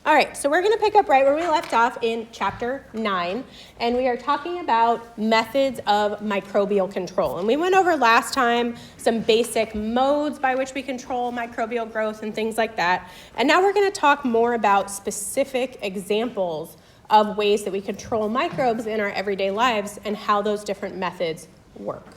All right, so we're going to pick up right where we left off in chapter 9, and we are talking about methods of microbial control. And we went over last time some basic modes by which we control microbial growth and things like that. And now we're going to talk more about specific examples of ways that we control microbes in our everyday lives and how those different methods work.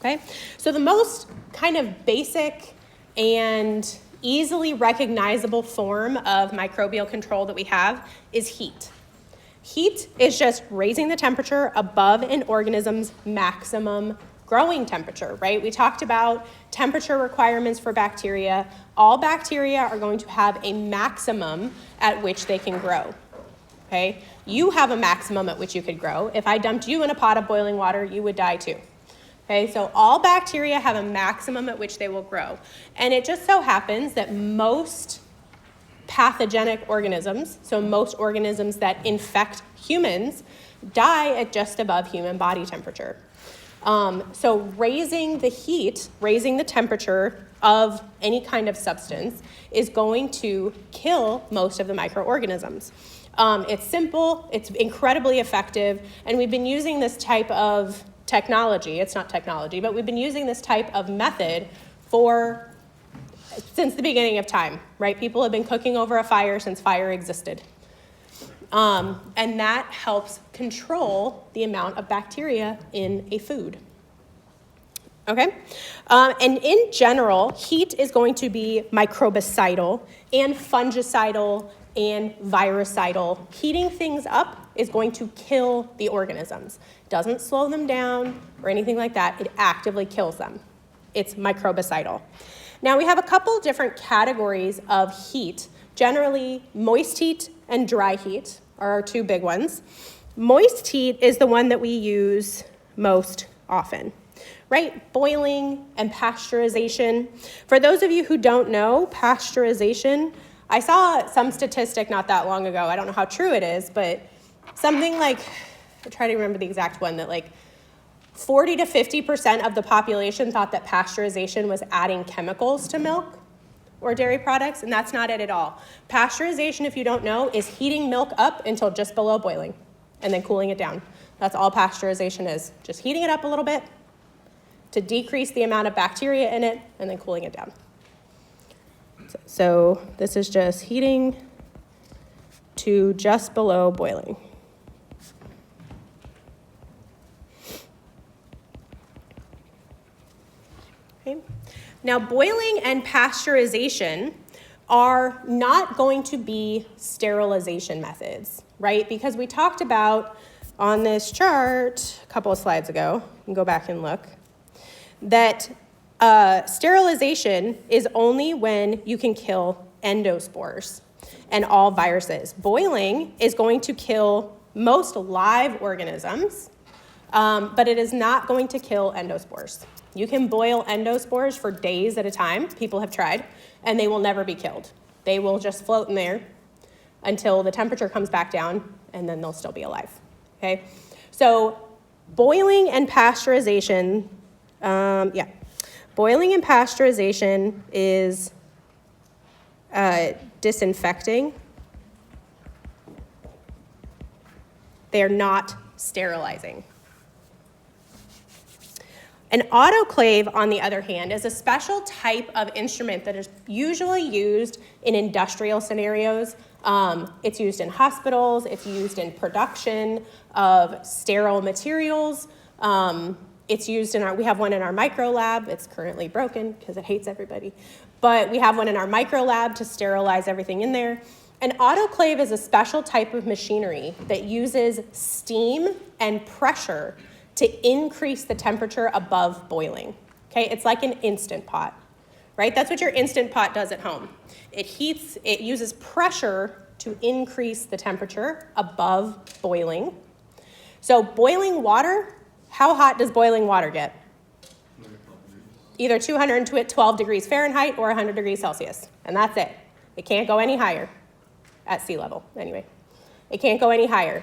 Okay, so the most kind of basic and easily recognizable form of microbial control that we have is heat. Heat is just raising the temperature above an organism's maximum growing temperature, right? We talked about temperature requirements for bacteria. All bacteria are going to have a maximum at which they can grow, okay? You have a maximum at which you could grow. If I dumped you in a pot of boiling water, you would die too. Okay, so all bacteria have a maximum at which they will grow. And it just so happens that most pathogenic organisms, so most organisms that infect humans, die at just above human body temperature. So raising the heat, raising the temperature of any kind of substance is going to kill most of the microorganisms. It's simple, it's incredibly effective, and we've been using this type of technology, it's not technology, but we've been using this type of method since the beginning of time, right? People have been cooking over a fire since fire existed. And that helps control the amount of bacteria in a food. Okay? And in general, heat is going to be microbicidal and fungicidal and virucidal. Heating things up is going to kill the organisms. It doesn't slow them down or anything like that. It actively kills them. It's microbicidal. Now we have a couple different categories of heat. Generally, moist heat and dry heat are our two big ones. Moist heat is the one that we use most often, right? Boiling and pasteurization. For those of you who don't know, pasteurization, I saw some statistic not that long ago. I don't know how true it is, but something like, I try to remember the exact one, that like 40 to 50% of the population thought that pasteurization was adding chemicals to milk or dairy products, and that's not it at all. Pasteurization, if you don't know, is heating milk up until just below boiling and then cooling it down. That's all pasteurization is, just heating it up a little bit to decrease the amount of bacteria in it and then cooling it down. So this is just heating to just below boiling. Okay. Now, boiling and pasteurization are not going to be sterilization methods, right? Because we talked about on this chart a couple of slides ago, you can go back and look, that sterilization is only when you can kill endospores and all viruses. Boiling is going to kill most live organisms, but it is not going to kill endospores. You can boil endospores for days at a time. People have tried, and they will never be killed. They will just float in there until the temperature comes back down, and then they'll still be alive. Okay? So boiling and pasteurization, boiling and pasteurization is disinfecting. They are not sterilizing. An autoclave, on the other hand, is a special type of instrument that is usually used in industrial scenarios. It's used in hospitals. It's used in production of sterile materials. It's used we have one in our micro lab. It's currently broken because it hates everybody. But we have one in our micro lab to sterilize everything in there. An autoclave is a special type of machinery that uses steam and pressure to increase the temperature above boiling. Okay, it's like an Instant Pot, right? That's what your Instant Pot does at home. It uses pressure to increase the temperature above boiling. So boiling water, how hot does boiling water get? Either 212 degrees Fahrenheit or 100 degrees Celsius, and that's it. It can't go any higher at sea level, anyway. It can't go any higher.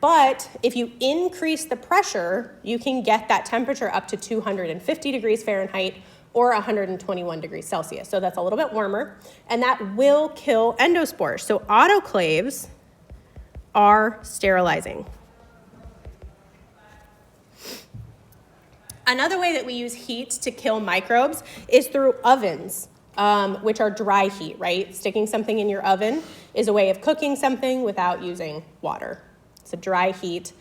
But if you increase the pressure, you can get that temperature up to 250 degrees Fahrenheit or 121 degrees Celsius. So that's a little bit warmer, and that will kill endospores. So autoclaves are sterilizing. Another way that we use heat to kill microbes is through ovens, which are dry heat, right? Sticking something in your oven is a way of cooking something without using water. It's a dry heat.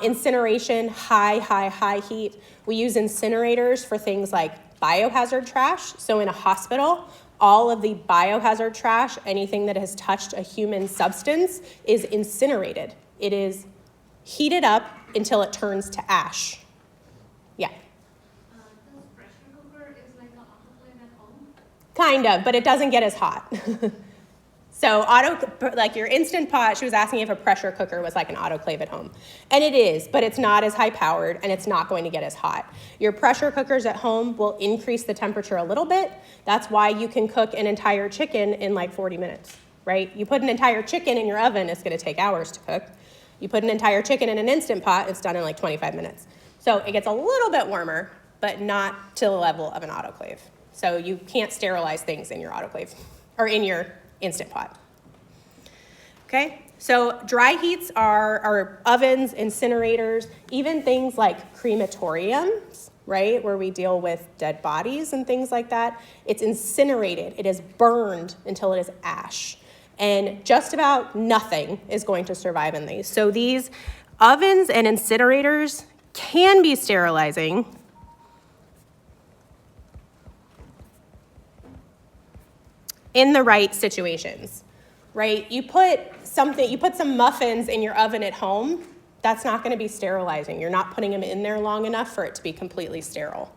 Incineration, high heat. We use incinerators for things like biohazard trash. So in a hospital, all of the biohazard trash, anything that has touched a human substance, is incinerated. It is heated up until it turns to ash. Yeah. Does pressure cooker is like an autoclave at home? Kind of, but it doesn't get as hot. So like your Instant Pot, she was asking if a pressure cooker was like an autoclave at home. And it is, but it's not as high powered and it's not going to get as hot. Your pressure cookers at home will increase the temperature a little bit. That's why you can cook an entire chicken in like 40 minutes, right? You put an entire chicken in your oven, it's gonna take hours to cook. You put an entire chicken in an Instant Pot, it's done in like 25 minutes. So it gets a little bit warmer, but not to the level of an autoclave. So you can't sterilize things in your autoclave or in your Instant Pot. Okay, so dry heats are ovens, incinerators, even things like crematoriums, right, where we deal with dead bodies and things like that. It's incinerated. It is burned until it is ash. And just about nothing is going to survive in these. So these ovens and incinerators can be sterilizing. In the right situations, right? You put some muffins in your oven at home, that's not gonna be sterilizing. You're not putting them in there long enough for it to be completely sterile.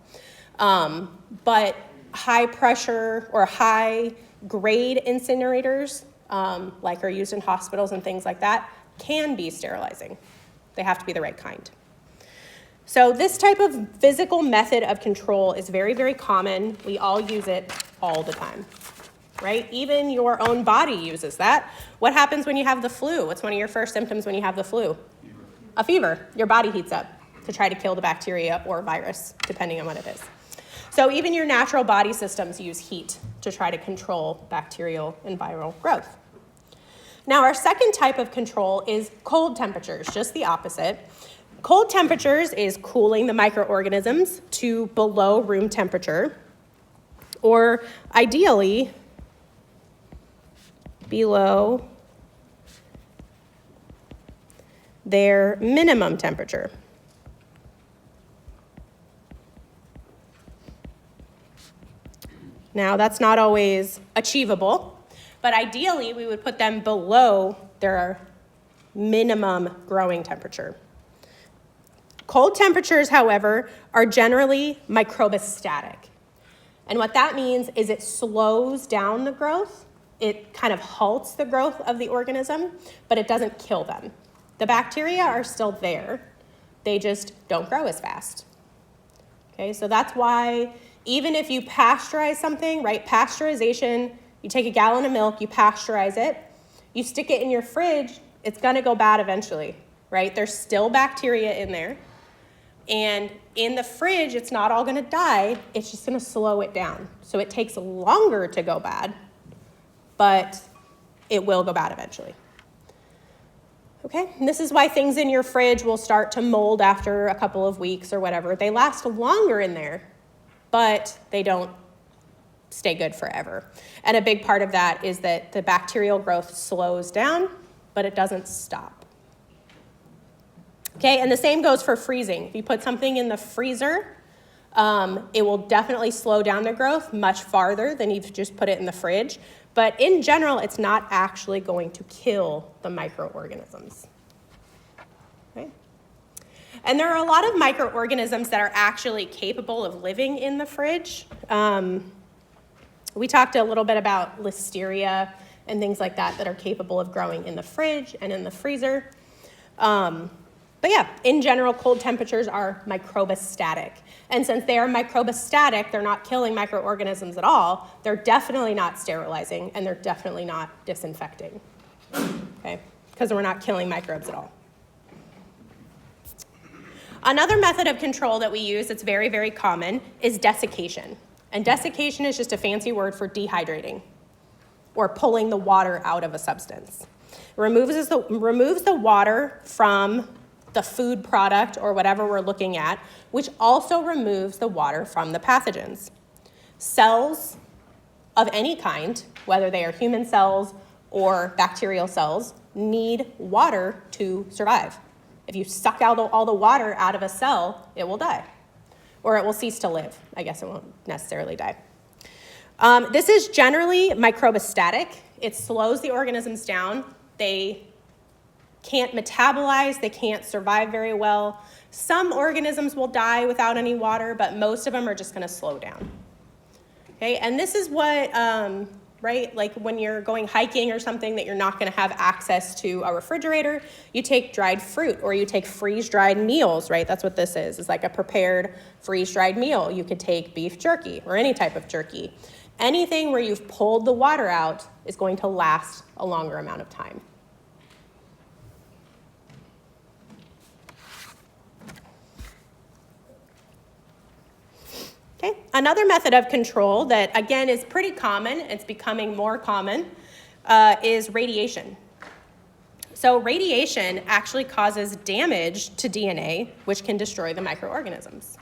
But high pressure or high grade incinerators, like are used in hospitals and things like that, can be sterilizing. They have to be the right kind. So this type of physical method of control is very, very common. We all use it all the time. Right? Even your own body uses that. What happens when you have the flu? What's one of your first symptoms when you have the flu? Fever. A fever. Your body heats up to try to kill the bacteria or virus, depending on what it is. So even your natural body systems use heat to try to control bacterial and viral growth. Now, our second type of control is cold temperatures, just the opposite. Cold temperatures is cooling the microorganisms to below room temperature, or ideally, below their minimum temperature. Now, that's not always achievable, but ideally we would put them below their minimum growing temperature. Cold temperatures, however, are generally microbistatic. And what that means is it slows down the growth. It kind of halts the growth of the organism, but it doesn't kill them. The bacteria are still there. They just don't grow as fast. Okay, so that's why even if you pasteurize something, right, pasteurization, you take a gallon of milk, you pasteurize it, you stick it in your fridge, it's gonna go bad eventually, right? There's still bacteria in there. And in the fridge, it's not all gonna die, it's just gonna slow it down. So it takes longer to go bad, but it will go bad eventually. Okay, and this is why things in your fridge will start to mold after a couple of weeks or whatever. They last longer in there, but they don't stay good forever. And a big part of that is that the bacterial growth slows down, but it doesn't stop. Okay, and the same goes for freezing. If you put something in the freezer, it will definitely slow down the growth much farther than if you just put it in the fridge. But in general, it's not actually going to kill the microorganisms. Okay? And there are a lot of microorganisms that are actually capable of living in the fridge. We talked a little bit about listeria and things like that that are capable of growing in the fridge and in the freezer. But yeah, in general, cold temperatures are microbistatic. And since they are microbistatic, they're not killing microorganisms at all, they're definitely not sterilizing, and they're definitely not disinfecting, okay? Because we're not killing microbes at all. Another method of control that we use that's very, very common is desiccation. And desiccation is just a fancy word for dehydrating or pulling the water out of a substance. It removes the water from the food product or whatever we're looking at, which also removes the water from the pathogens. Cells of any kind, whether they are human cells or bacterial cells, need water to survive. If you suck out all the water out of a cell, it will die. Or it will cease to live. I guess it won't necessarily die. This is generally microbistatic. It slows the organisms down. They can't metabolize, they can't survive very well. Some organisms will die without any water, but most of them are just gonna slow down. Okay, and this is what, right, like when you're going hiking or something that you're not gonna have access to a refrigerator, you take dried fruit or you take freeze-dried meals, right? That's what this is. It's like a prepared freeze-dried meal. You could take beef jerky or any type of jerky. Anything where you've pulled the water out is going to last a longer amount of time. Okay. Another method of control that, again, is pretty common, it's becoming more common, is radiation. So radiation actually causes damage to DNA, which can destroy the microorganisms.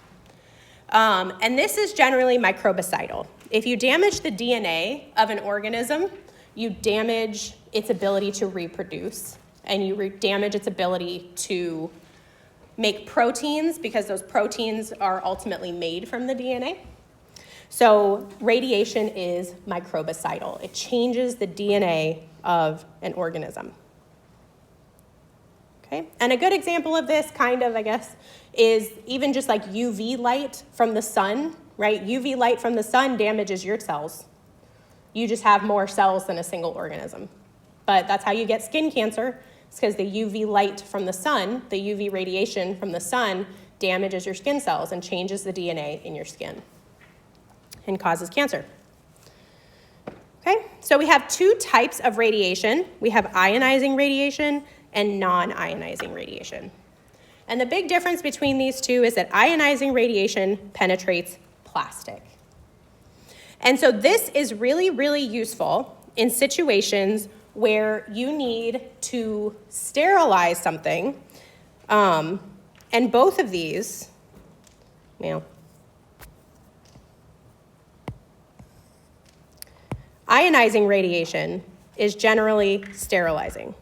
And this is generally microbicidal. If you damage the DNA of an organism, you damage its ability to reproduce, and you damage its ability to make proteins, because those proteins are ultimately made from the DNA. So radiation is microbicidal. It changes the DNA of an organism. Okay? And a good example of this, kind of, I guess, is even just like UV light from the sun, right? UV light from the sun damages your cells. You just have more cells than a single organism. But that's how you get skin cancer. It's because the UV light from the sun, the UV radiation from the sun, damages your skin cells and changes the DNA in your skin and causes cancer. Okay, so we have two types of radiation. We have ionizing radiation and non-ionizing radiation. And the big difference between these two is that ionizing radiation penetrates plastic. And so this is really, really useful in situations where you need to sterilize something, and both of these, ionizing radiation is generally sterilizing.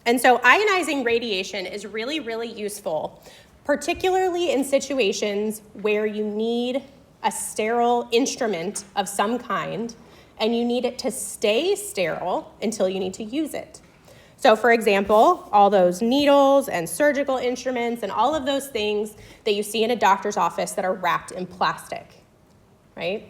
And so ionizing radiation is really, really useful, particularly in situations where you need a sterile instrument of some kind and you need it to stay sterile until you need to use it. So for example, all those needles and surgical instruments and all of those things that you see in a doctor's office that are wrapped in plastic, right?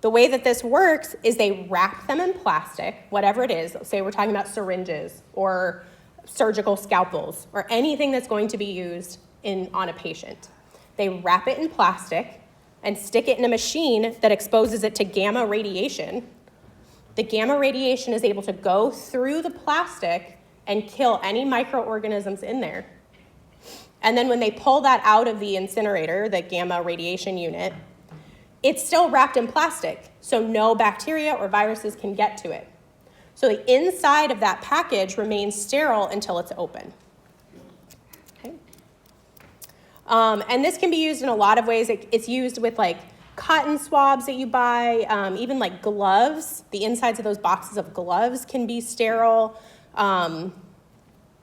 The way that this works is they wrap them in plastic, whatever it is. Say we're talking about syringes or surgical scalpels or anything that's going to be used on a patient. They wrap it in plastic and stick it in a machine that exposes it to gamma radiation. The gamma radiation is able to go through the plastic and kill any microorganisms in there. And then when they pull that out of the incinerator, the gamma radiation unit, it's still wrapped in plastic, so no bacteria or viruses can get to it. So the inside of that package remains sterile until it's open. Okay. And this can be used in a lot of ways. It's used with like cotton swabs that you buy, even like gloves. The insides of those boxes of gloves can be sterile. Things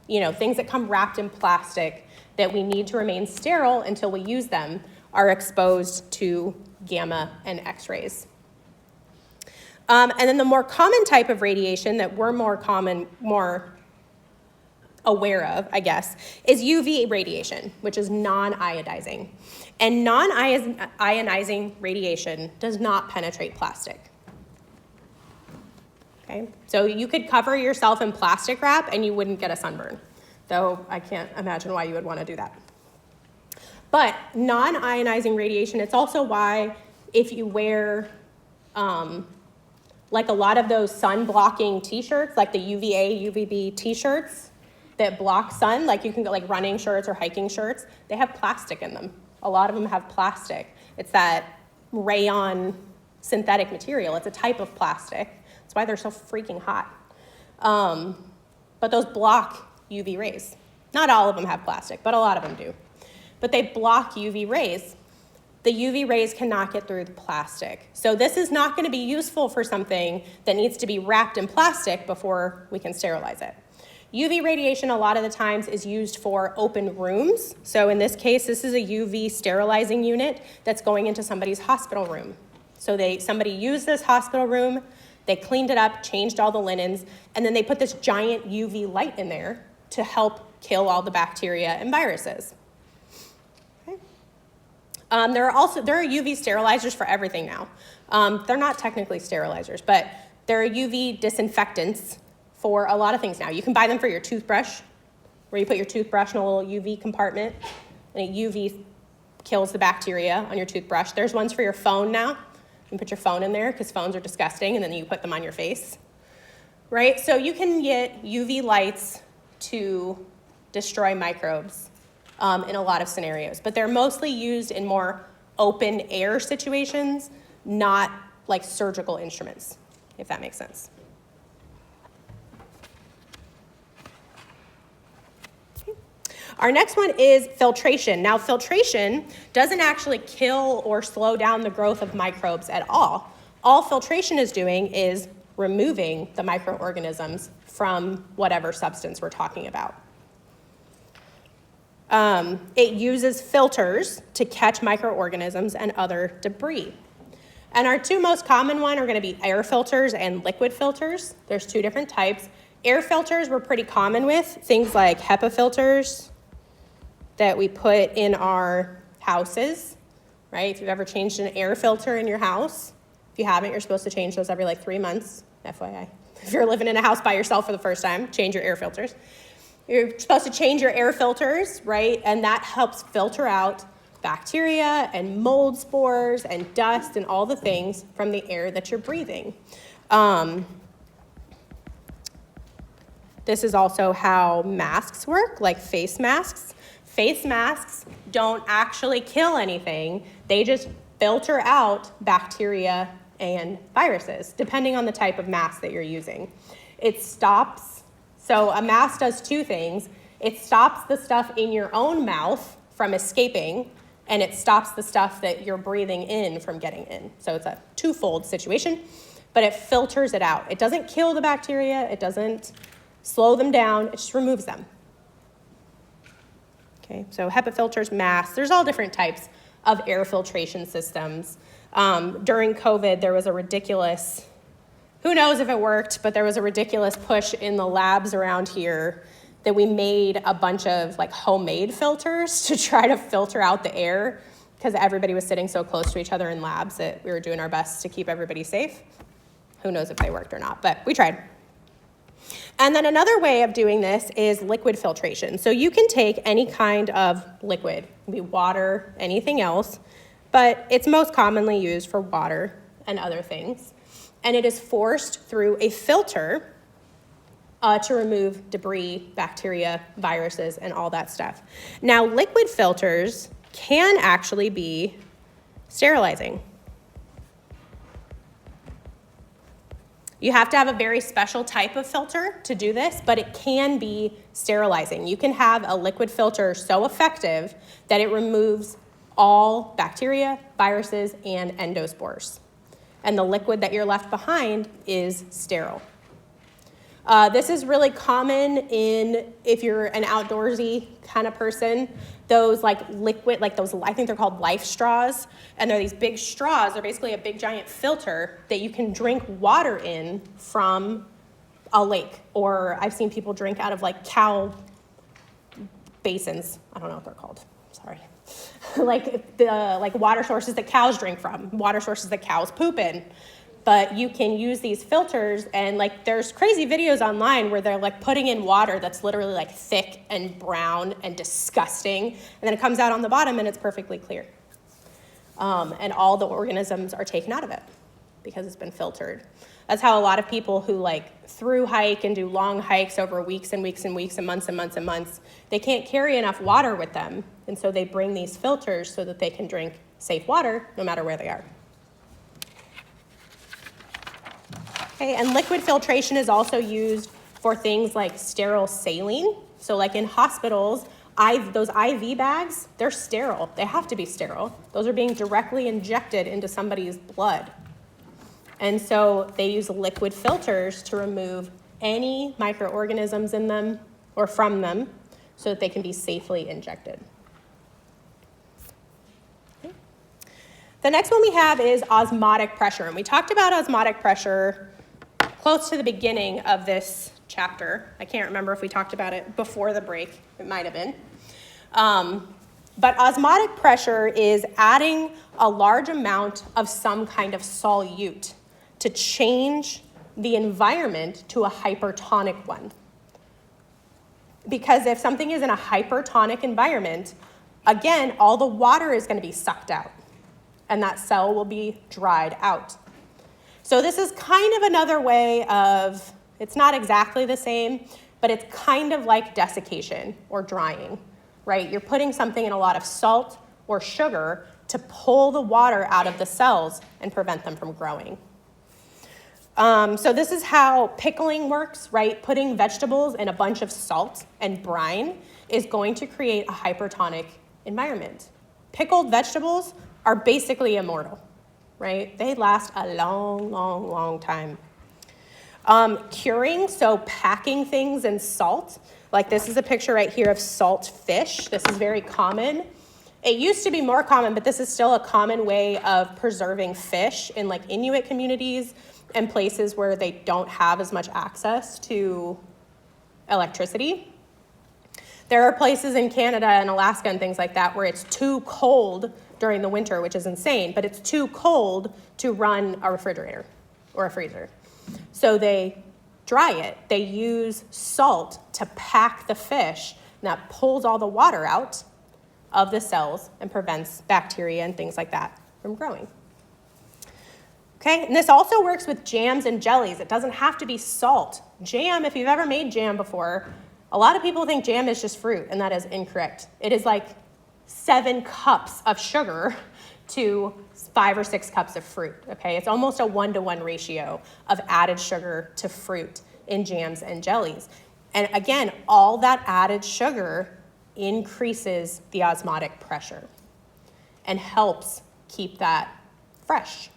that come wrapped in plastic that we need to remain sterile until we use them are exposed to gamma and X-rays. And then the more common type of radiation that we're more aware of, I guess, is UV radiation, which is non-ionizing. And non-ionizing radiation does not penetrate plastic. Okay? So you could cover yourself in plastic wrap and you wouldn't get a sunburn, though I can't imagine why you would want to do that. But non-ionizing radiation, it's also why if you wear like a lot of those sun-blocking t-shirts, like the UVA, UVB t-shirts that block sun, like you can get like running shirts or hiking shirts, they have plastic in them A lot of them have plastic. It's that rayon synthetic material. It's a type of plastic. That's why they're so freaking hot. But those block UV rays. Not all of them have plastic, but a lot of them do. But they block UV rays. The UV rays cannot get through the plastic. So this is not going to be useful for something that needs to be wrapped in plastic before we can sterilize it. UV radiation a lot of the times is used for open rooms. So in this case, this is a UV sterilizing unit that's going into somebody's hospital room. So somebody used this hospital room, they cleaned it up, changed all the linens, and then they put this giant UV light in there to help kill all the bacteria and viruses. Okay. There are UV sterilizers for everything now. They're not technically sterilizers, but there are UV disinfectants for a lot of things now. You can buy them for your toothbrush, where you put your toothbrush in a little UV compartment, and it UV kills the bacteria on your toothbrush. There's ones for your phone now. You can put your phone in there because phones are disgusting, and then you put them on your face, right? So you can get UV lights to destroy microbes in a lot of scenarios, but they're mostly used in more open air situations, not like surgical instruments, if that makes sense. Our next one is filtration. Now, filtration doesn't actually kill or slow down the growth of microbes at all. All filtration is doing is removing the microorganisms from whatever substance we're talking about. It uses filters to catch microorganisms and other debris. And our two most common ones are going to be air filters and liquid filters. There's two different types. Air filters we're pretty common with, things like HEPA filters that we put in our houses, right? If you've ever changed an air filter in your house, if you haven't, you're supposed to change those every like 3 months, FYI. If you're living in a house by yourself for the first time, change your air filters. You're supposed to change your air filters, right? And that helps filter out bacteria and mold spores and dust and all the things from the air that you're breathing. This is also how masks work, like face masks. Face masks don't actually kill anything. They just filter out bacteria and viruses, depending on the type of mask that you're using. It stops, so a mask does two things. It stops the stuff in your own mouth from escaping, and it stops the stuff that you're breathing in from getting in. So it's a twofold situation, but it filters it out. It doesn't kill the bacteria, it doesn't slow them down, it just removes them. Okay, so HEPA filters, masks, there's all different types of air filtration systems. During COVID, there was a ridiculous, who knows if it worked, but there was a ridiculous push in the labs around here that we made a bunch of like homemade filters to try to filter out the air because everybody was sitting so close to each other in labs that we were doing our best to keep everybody safe. Who knows if they worked or not, but we tried. And then another way of doing this is liquid filtration. So you can take any kind of liquid, it can be water, anything else, but it's most commonly used for water and other things. And it is forced through a filter to remove debris, bacteria, viruses, and all that stuff. Now, liquid filters can actually be sterilizing. You have to have a very special type of filter to do this, but it can be sterilizing. You can have a liquid filter so effective that it removes all bacteria, viruses, and endospores. And the liquid that you're left behind is sterile. This is really common if you're an outdoorsy kind of person, those like liquid, like those, I think they're called life straws. And they're these big straws. They're basically a big giant filter that you can drink water in from a lake. Or I've seen people drink out of like cow basins. I don't know what they're called, sorry. like water sources that cows drink from, water sources that cows poop in. But you can use these filters, and like there's crazy videos online where they're like putting in water that's literally like thick and brown and disgusting, and then it comes out on the bottom and it's perfectly clear. And all the organisms are taken out of it because it's been filtered. That's how a lot of people who like through hike and do long hikes over weeks and weeks and weeks and months and months and months, they can't carry enough water with them And so they bring these filters so that they can drink safe water no matter where they are. Okay, and liquid filtration is also used for things like sterile saline. So like in hospitals, those IV bags, they're sterile. They have to be sterile. Those are being directly injected into somebody's blood. And so they use liquid filters to remove any microorganisms in them or from them so that they can be safely injected. Okay. The next one we have is osmotic pressure. And we talked about osmotic pressure close to the beginning of this chapter. I can't remember if we talked about it before the break. It might have been. But osmotic pressure is adding a large amount of some kind of solute to change the environment to a hypertonic one. Because if something is in a hypertonic environment, again, all the water is going to be sucked out, and that cell will be dried out. So this is kind of another way of, it's not exactly the same, but it's kind of like desiccation or drying, right? You're putting something in a lot of salt or sugar to pull the water out of the cells and prevent them from growing. So this is how pickling works, right? Putting vegetables in a bunch of salt and brine is going to create a hypertonic environment. Pickled vegetables are basically immortal, right? They last a long, long, long time. Curing, so packing things in salt, like this is a picture right here of salt fish. This is very common. It used to be more common, but this is still a common way of preserving fish in like Inuit communities and places where they don't have as much access to electricity. There are places in Canada and Alaska and things like that where it's too cold during the winter, which is insane, but it's too cold to run a refrigerator or a freezer. So they dry it. They use salt to pack the fish, and that pulls all the water out of the cells and prevents bacteria and things like that from growing. Okay, and this also works with jams and jellies. It doesn't have to be salt. Jam, if you've ever made jam before, a lot of people think jam is just fruit, and that is incorrect. It is like 7 cups of sugar to 5 or 6 cups of fruit, okay? It's almost a 1-to-1 ratio of added sugar to fruit in jams and jellies. And again, all that added sugar increases the osmotic pressure and helps keep that fresh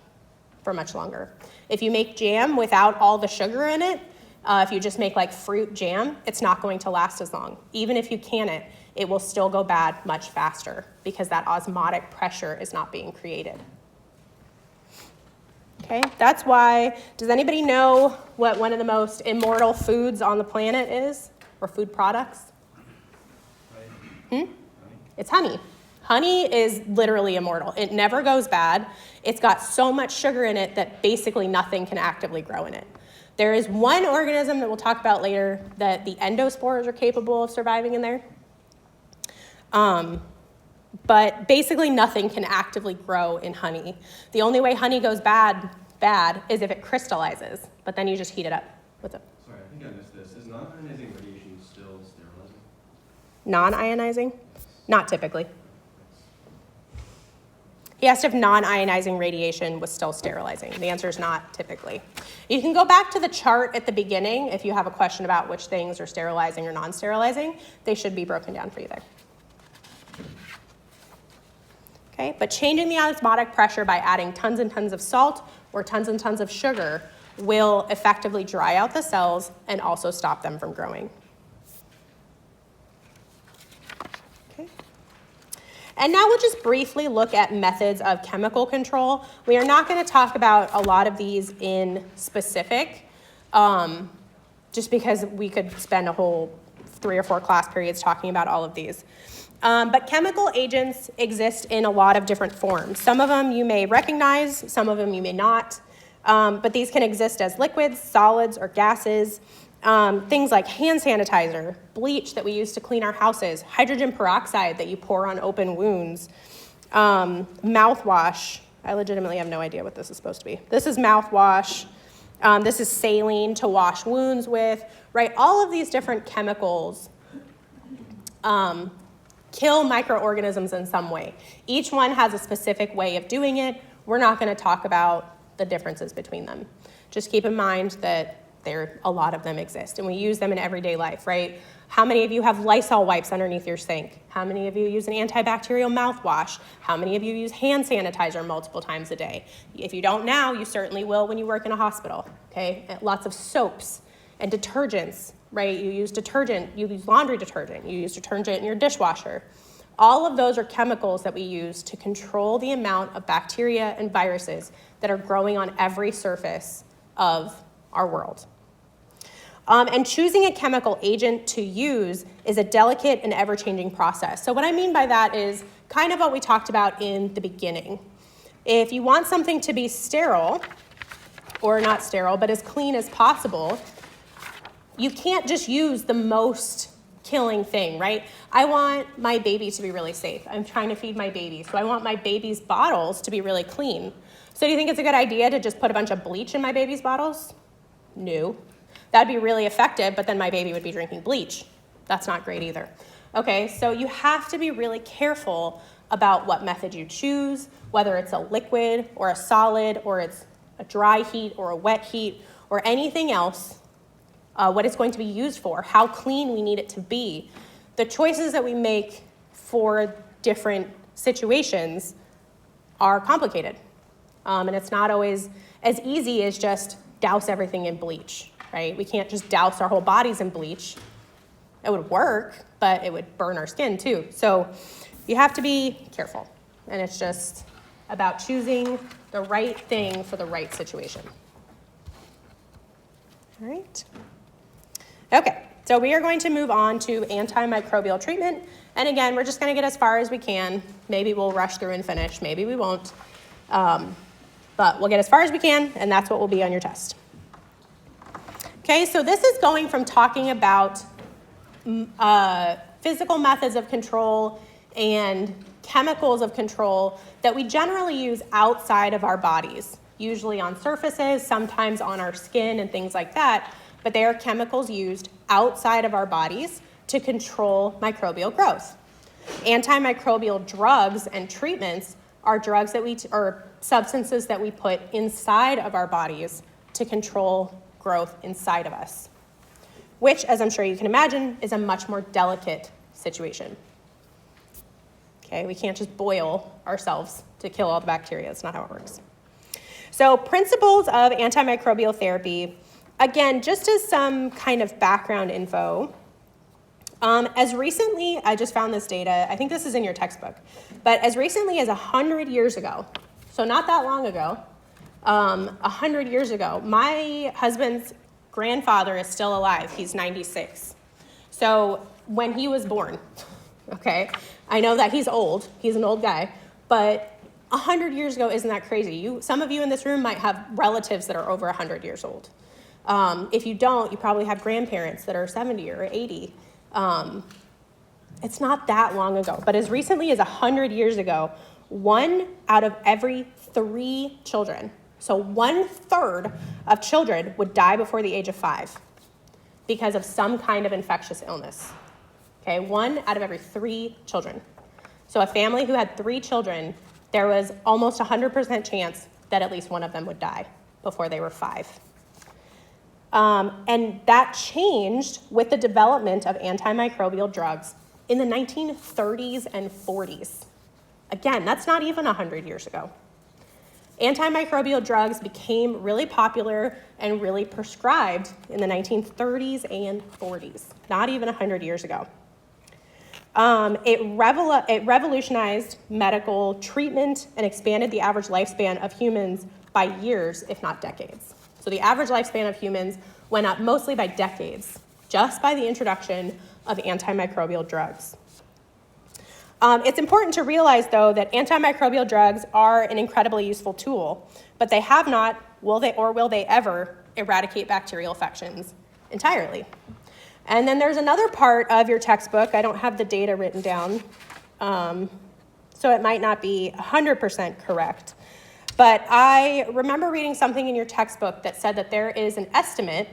for much longer. If you make jam without all the sugar in it, if you just make like fruit jam, it's not going to last as long. Even if you can it, it will still go bad much faster because that osmotic pressure is not being created. Okay, that's why, does anybody know what one of the most immortal foods on the planet is? Or food products? It's honey. Honey is literally immortal. It never goes bad. It's got so much sugar in it that basically nothing can actively grow in it. There is one organism that we'll talk about later that the endospores are capable of surviving in there. But basically nothing can actively grow in honey. The only way honey goes bad is if it crystallizes, but then you just heat it up. What's up? Sorry, I think I missed this. Is non-ionizing radiation still sterilizing? Non-ionizing? Not typically. He asked if non-ionizing radiation was still sterilizing. The answer is not typically. You can go back to the chart at the beginning if you have a question about which things are sterilizing or non-sterilizing. They should be broken down for you there. Okay, but changing the osmotic pressure by adding tons and tons of salt or tons and tons of sugar will effectively dry out the cells and also stop them from growing. Okay. And now we'll just briefly look at methods of chemical control. We are not going to talk about a lot of these in specific, just because we could spend a whole 3 or 4 class periods talking about all of these. But chemical agents exist in a lot of different forms. Some of them you may recognize, some of them you may not. But these can exist as liquids, solids, or gases. Things like hand sanitizer, bleach that we use to clean our houses, hydrogen peroxide that you pour on open wounds, mouthwash. I legitimately have no idea what this is supposed to be. This is mouthwash. This is saline to wash wounds with, right? All of these different chemicals kill microorganisms in some way. Each one has a specific way of doing it. We're not going to talk about the differences between them. Just keep in mind that a lot of them exist, and we use them in everyday life, right? How many of you have Lysol wipes underneath your sink? How many of you use an antibacterial mouthwash? How many of you use hand sanitizer multiple times a day? If you don't now, you certainly will when you work in a hospital, okay? And lots of soaps and detergents, right? You use detergent, you use laundry detergent, you use detergent in your dishwasher. All of those are chemicals that we use to control the amount of bacteria and viruses that are growing on every surface of our world. And choosing a chemical agent to use is a delicate and ever-changing process. So what I mean by that is kind of what we talked about in the beginning. If you want something to be sterile, or not sterile, but as clean as possible, you can't just use the most killing thing, right? I want my baby to be really safe. I'm trying to feed my baby, so I want my baby's bottles to be really clean. So do you think it's a good idea to just put a bunch of bleach in my baby's bottles? No. That'd be really effective, but then my baby would be drinking bleach. That's not great either. Okay, so you have to be really careful about what method you choose, whether it's a liquid or a solid, or it's a dry heat or a wet heat, or anything else, what it's going to be used for, how clean we need it to be. The choices that we make for different situations are complicated. And it's not always as easy as just douse everything in bleach. Right? We can't just douse our whole bodies in bleach. It would work, but it would burn our skin too. So you have to be careful. And it's just about choosing the right thing for the right situation. All right. Okay, so we are going to move on to antimicrobial treatment. And again, we're just going to get as far as we can. Maybe we'll rush through and finish. Maybe we won't. But we'll get as far as we can, and that's what will be on your test. Okay, so this is going from talking about physical methods of control and chemicals of control that we generally use outside of our bodies, usually on surfaces, sometimes on our skin and things like that, but they are chemicals used outside of our bodies to control microbial growth. Antimicrobial drugs and treatments are drugs that or substances that we put inside of our bodies to control growth inside of us, which, as I'm sure you can imagine, is a much more delicate situation. Okay, we can't just boil ourselves to kill all the bacteria. That's not how it works. So principles of antimicrobial therapy, again, just as some kind of background info, as recently, I just found this data, I think this is in your textbook, but as recently as 100 years ago, so not that long ago, 100 years ago, my husband's grandfather is still alive. He's 96. So when he was born, okay, I know that he's old. He's an old guy. But 100 years ago, isn't that crazy? Some of you in this room might have relatives that are over 100 years old. If you don't, you probably have grandparents that are 70 or 80. It's not that long ago. But as recently as 100 years ago, 1 out of every 3 children, so 1/3 of children would die before the age of 5 because of some kind of infectious illness. Okay, 1 out of every 3 children. So a family who had 3 children, there was almost 100% chance that at least one of them would die before they were 5. And that changed with the development of antimicrobial drugs in the 1930s and 40s. Again, that's not even 100 years ago. Antimicrobial drugs became really popular and really prescribed in the 1930s and 40s, not even 100 years ago. It revolutionized medical treatment and expanded the average lifespan of humans by years, if not decades. So the average lifespan of humans went up mostly by decades, just by the introduction of antimicrobial drugs. It's important to realize, though, that antimicrobial drugs are an incredibly useful tool, but they have not, will they ever eradicate bacterial infections entirely. And then there's another part of your textbook, I don't have the data written down, so it might not be 100% correct, but I remember reading something in your textbook that said that there is an estimate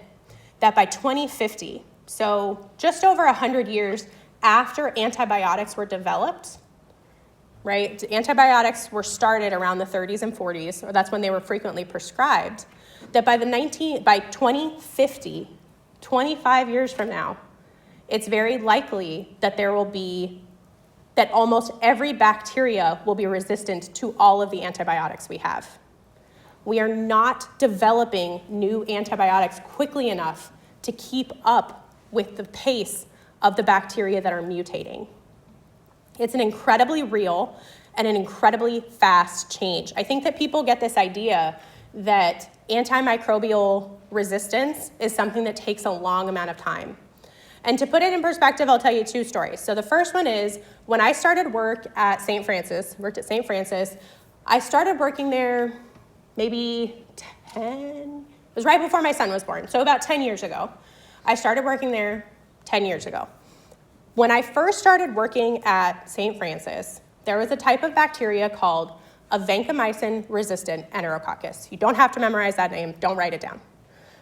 that by 2050, so just over 100 years after antibiotics were developed, right? Antibiotics were started around the 30s and 40s, or that's when they were frequently prescribed, that by 2050, 25 years from now, it's very likely that that almost every bacteria will be resistant to all of the antibiotics we have. We are not developing new antibiotics quickly enough to keep up with the pace of the bacteria that are mutating. It's an incredibly real and an incredibly fast change. I think that people get this idea that antimicrobial resistance is something that takes a long amount of time. And to put it in perspective, I'll tell you two stories. So the first one is when I started worked at St. Francis, I started working there maybe it was right before my son was born, so about 10 years ago. I started working there 10 years ago. When I first started working at St. Francis, there was a type of bacteria called a vancomycin-resistant Enterococcus. You don't have to memorize that name, don't write it down.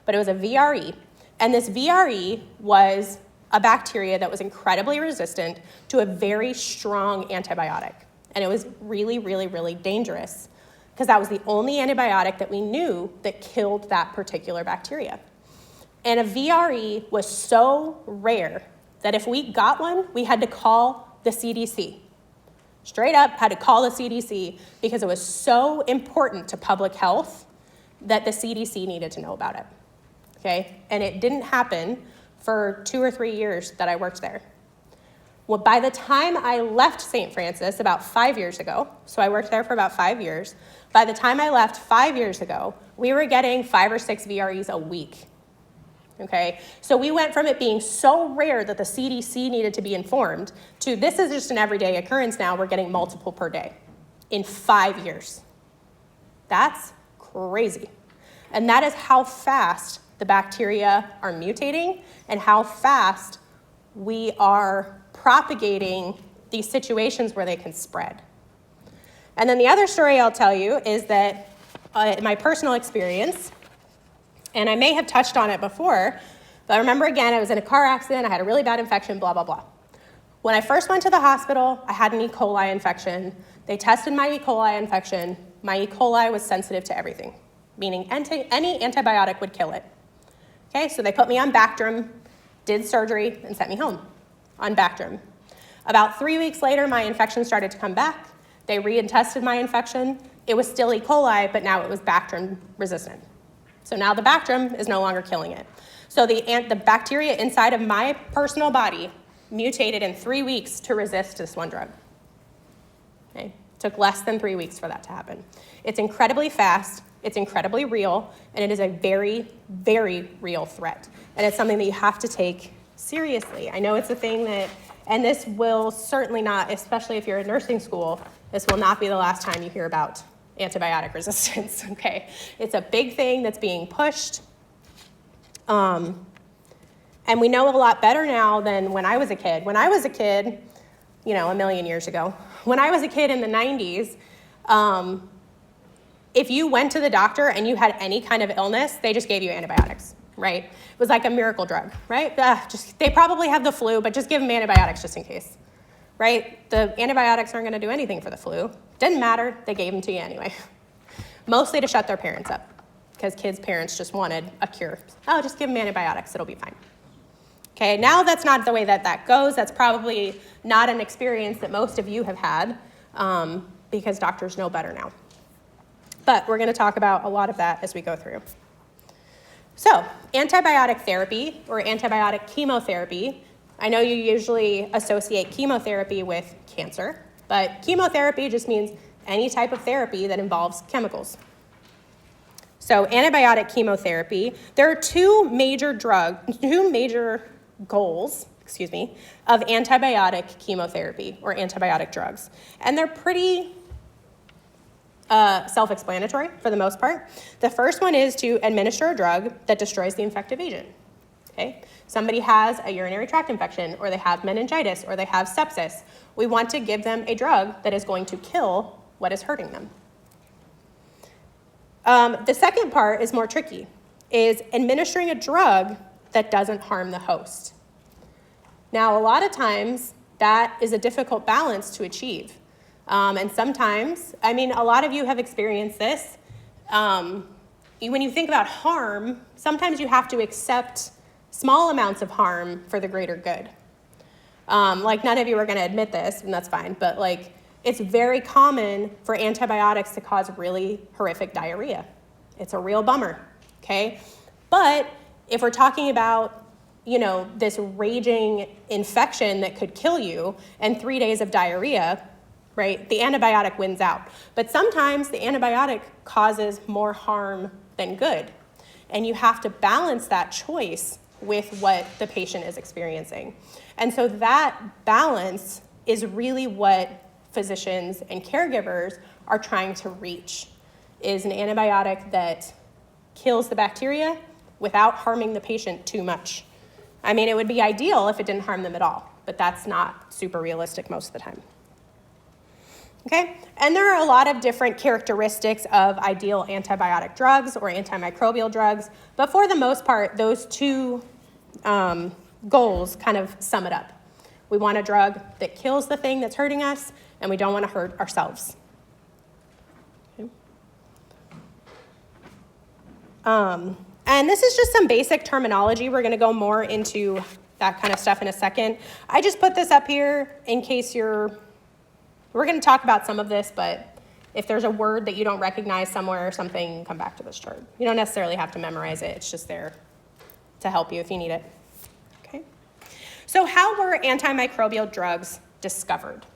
But it was a VRE, and this VRE was a bacteria that was incredibly resistant to a very strong antibiotic. And it was really, really, really dangerous because that was the only antibiotic that we knew that killed that particular bacteria. And a VRE was so rare that if we got one, we had to call the CDC. Straight up, had to call the CDC because it was so important to public health that the CDC needed to know about it, okay? And it didn't happen for 2 or 3 years that I worked there. Well, by the time I left St. Francis about 5 years ago, so I worked there for about 5 years, by the time I left 5 years ago, we were getting 5 or 6 VREs a week. Okay, so we went from it being so rare that the CDC needed to be informed to this is just an everyday occurrence now, we're getting multiple per day in 5 years. That's crazy. And that is how fast the bacteria are mutating and how fast we are propagating these situations where they can spread. And then the other story I'll tell you is that my personal experience, and I may have touched on it before, but I remember again, I was in a car accident, I had a really bad infection, blah, blah, blah. When I first went to the hospital, I had an E. coli infection. They tested my E. coli infection. My E. coli was sensitive to everything, meaning any antibiotic would kill it. Okay, so they put me on Bactrim, did surgery, and sent me home on Bactrim. About 3 weeks later, my infection started to come back. They re-tested my infection. It was still E. coli, but now it was Bactrim resistant. So now the Bactrim is no longer killing it. So the bacteria inside of my personal body mutated in 3 weeks to resist this one drug. Okay? It took less than 3 weeks for that to happen. It's incredibly fast, it's incredibly real, and it is a very, very real threat. And it's something that you have to take seriously. I know it's a thing that, and this will certainly not, especially if you're in nursing school, this will not be the last time you hear about antibiotic resistance, okay? It's a big thing that's being pushed. And we know a lot better now than when I was a kid. When I was a kid, a million years ago, when I was a kid in the 90s, if you went to the doctor and you had any kind of illness, they just gave you antibiotics, right? It was like a miracle drug, right? They probably have the flu, but just give them antibiotics just in case, right? The antibiotics aren't going to do anything for the flu. Didn't matter, they gave them to you anyway. Mostly to shut their parents up, because kids' parents just wanted a cure. Oh, just give them antibiotics, it'll be fine. Okay, now that's not the way that goes. That's probably not an experience that most of you have had, because doctors know better now. But we're going to talk about a lot of that as we go through. So, antibiotic therapy or antibiotic chemotherapy. I know you usually associate chemotherapy with cancer, but chemotherapy just means any type of therapy that involves chemicals. So, antibiotic chemotherapy, there are two major goals, of antibiotic chemotherapy or antibiotic drugs. And they're pretty self-explanatory for the most part. The first one is to administer a drug that destroys the infective agent. Okay? Somebody has a urinary tract infection, or they have meningitis, or they have sepsis. We want to give them a drug that is going to kill what is hurting them. The second part is more tricky, is administering a drug that doesn't harm the host. Now, a lot of times, that is a difficult balance to achieve. And sometimes, I mean, a lot of you have experienced this. When you think about harm, sometimes you have to accept small amounts of harm for the greater good. Like, none of you are going to admit this, and that's fine, but like, it's very common for antibiotics to cause really horrific diarrhea. It's a real bummer, okay? But if we're talking about, you know, this raging infection that could kill you and 3 days of diarrhea, right, the antibiotic wins out. But sometimes the antibiotic causes more harm than good. And you have to balance that choice with what the patient is experiencing. And so that balance is really what physicians and caregivers are trying to reach, is an antibiotic that kills the bacteria without harming the patient too much. I mean, it would be ideal if it didn't harm them at all, but that's not super realistic most of the time. Okay, and there are a lot of different characteristics of ideal antibiotic drugs or antimicrobial drugs, but for the most part, those two goals kind of sum it up. We want a drug that kills the thing that's hurting us, and we don't want to hurt ourselves. Okay. And this is just some basic terminology. We're going to go more into that kind of stuff in a second. I just put this up here in case we're going to talk about some of this, but if there's a word that you don't recognize somewhere or something, come back to this chart. You don't necessarily have to memorize it. It's just there to help you if you need it. Okay. So how were antimicrobial drugs discovered?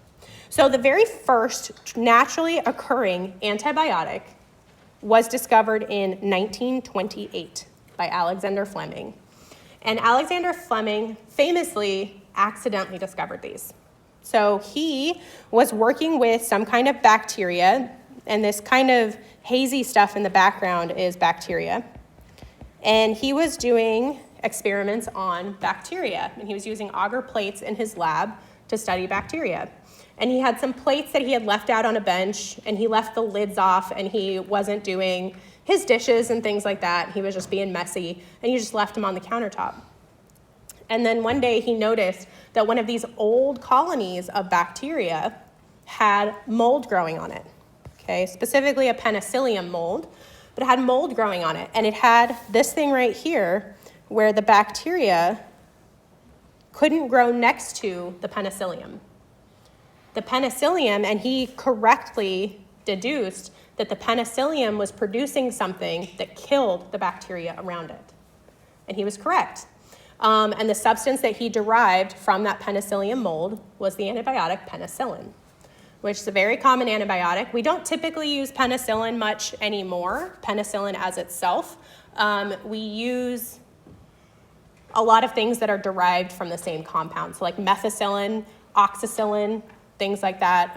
So the very first naturally occurring antibiotic was discovered in 1928 by Alexander Fleming. And Alexander Fleming famously accidentally discovered these. So he was working with some kind of bacteria, and this kind of hazy stuff in the background is bacteria. And he was doing experiments on bacteria, and he was using agar plates in his lab to study bacteria. And he had some plates that he had left out on a bench, and he left the lids off, and he wasn't doing his dishes and things like that. He was just being messy, and he just left them on the countertop. And then one day he noticed that one of these old colonies of bacteria had mold growing on it, okay? Specifically a penicillium mold, but it had mold growing on it. And it had this thing right here where the bacteria couldn't grow next to the penicillium. The penicillium, and he correctly deduced that the penicillium was producing something that killed the bacteria around it. And he was correct. And the substance that he derived from that penicillium mold was the antibiotic penicillin, which is a very common antibiotic. We don't typically use penicillin much anymore, penicillin as itself. We use a lot of things that are derived from the same compound, so like methicillin, oxacillin, things like that.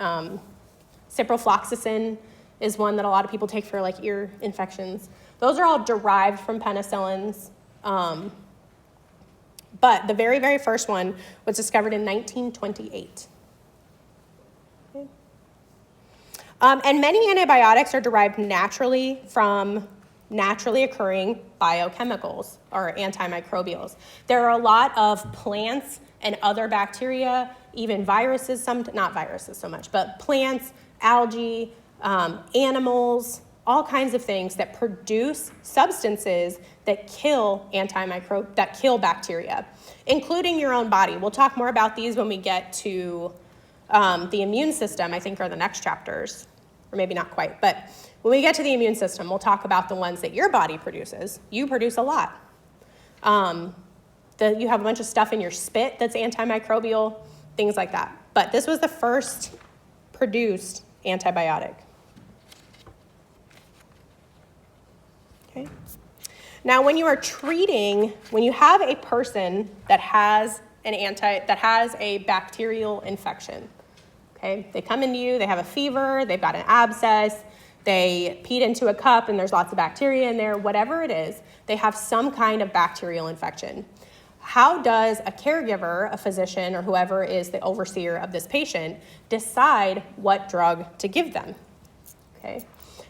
Ciprofloxacin is one that a lot of people take for like ear infections. Those are all derived from penicillins. But the very, very first one was discovered in 1928. Okay. And many antibiotics are derived naturally from naturally occurring biochemicals or antimicrobials. There are a lot of plants and other bacteria, even viruses, not viruses so much, but plants, algae, animals, all kinds of things that produce substances that kill bacteria, including your own body. We'll talk more about these when we get to the immune system, I think are the next chapters, or maybe not quite, but when we get to the immune system, we'll talk about the ones that your body produces. You produce a lot. You have a bunch of stuff in your spit that's antimicrobial, things like that. But this was the first produced antibiotic. Okay. Now, when you have a person that has a bacterial infection, okay, they come into you, they have a fever, they've got an abscess, they peed into a cup and there's lots of bacteria in there, whatever it is, they have some kind of bacterial infection. How does a caregiver, a physician, or whoever is the overseer of this patient decide what drug to give them? Okay.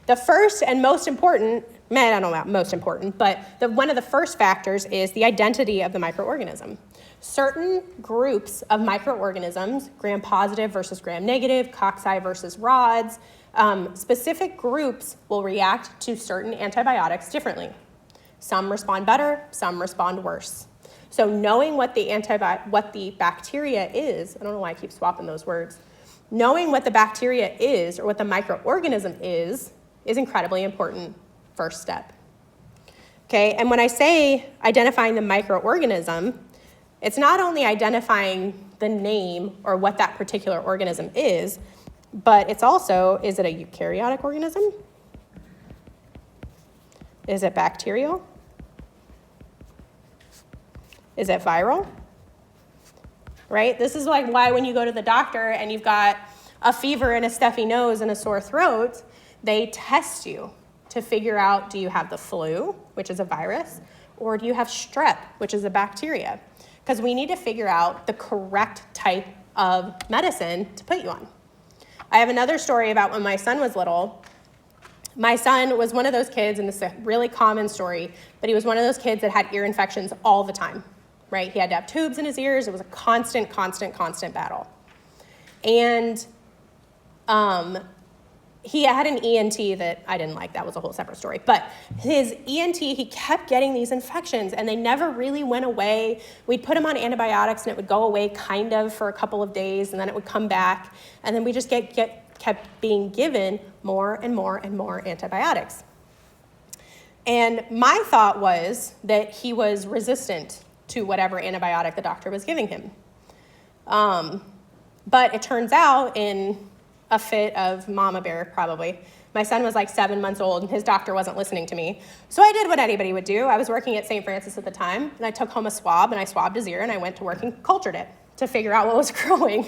The first and most important I don't know about most important, but one of the first factors is the identity of the microorganism. Certain groups of microorganisms, gram-positive versus gram-negative, cocci versus rods, specific groups will react to certain antibiotics differently. Some respond better, some respond worse. So knowing what the bacteria is, I don't know why I keep swapping those words, knowing what the bacteria is or what the microorganism is incredibly important first step. Okay, and when I say identifying the microorganism, it's not only identifying the name or what that particular organism is, but it's also, is it a eukaryotic organism? Is it bacterial? Is it viral? Right? This is like why when you go to the doctor and you've got a fever and a stuffy nose and a sore throat, they test you to figure out, do you have the flu, which is a virus, or do you have strep, which is a bacteria? Because we need to figure out the correct type of medicine to put you on. I have another story about when my son was little. My son was one of those kids, and this is a really common story, but he was one of those kids that had ear infections all the time, right? He had to have tubes in his ears. It was a constant battle. And he had an ENT that I didn't like. That was a whole separate story. But his ENT, he kept getting these infections, and they never really went away. We'd put him on antibiotics, and it would go away kind of for a couple of days, and then it would come back. And then we just kept being given more and more and more antibiotics. And my thought was that he was resistant to whatever antibiotic the doctor was giving him. But it turns out in a fit of mama bear, probably. My son was like 7 months old, and his doctor wasn't listening to me. So I did what anybody would do. I was working at St. Francis at the time, and I took home a swab, and I swabbed his ear, and I went to work and cultured it to figure out what was growing.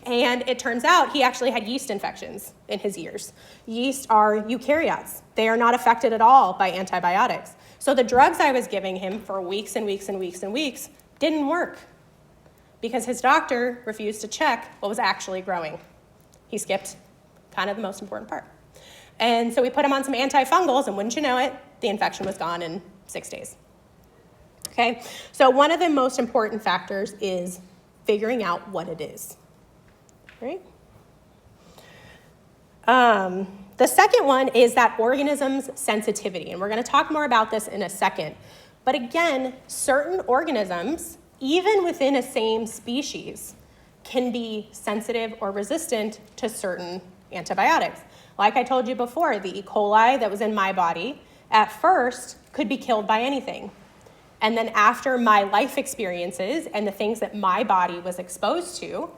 And it turns out he actually had yeast infections in his ears. Yeast are eukaryotes. They are not affected at all by antibiotics. So the drugs I was giving him for weeks and weeks and weeks and weeks didn't work because his doctor refused to check what was actually growing. He skipped kind of the most important part. And so we put him on some antifungals, and wouldn't you know it, the infection was gone in 6 days. Okay, so one of the most important factors is figuring out what it is, right? The second one is that organism's sensitivity, and we're going to talk more about this in a second. But again, certain organisms, even within a same species, can be sensitive or resistant to certain antibiotics. Like I told you before, the E. coli that was in my body at first could be killed by anything. And then after my life experiences and the things that my body was exposed to,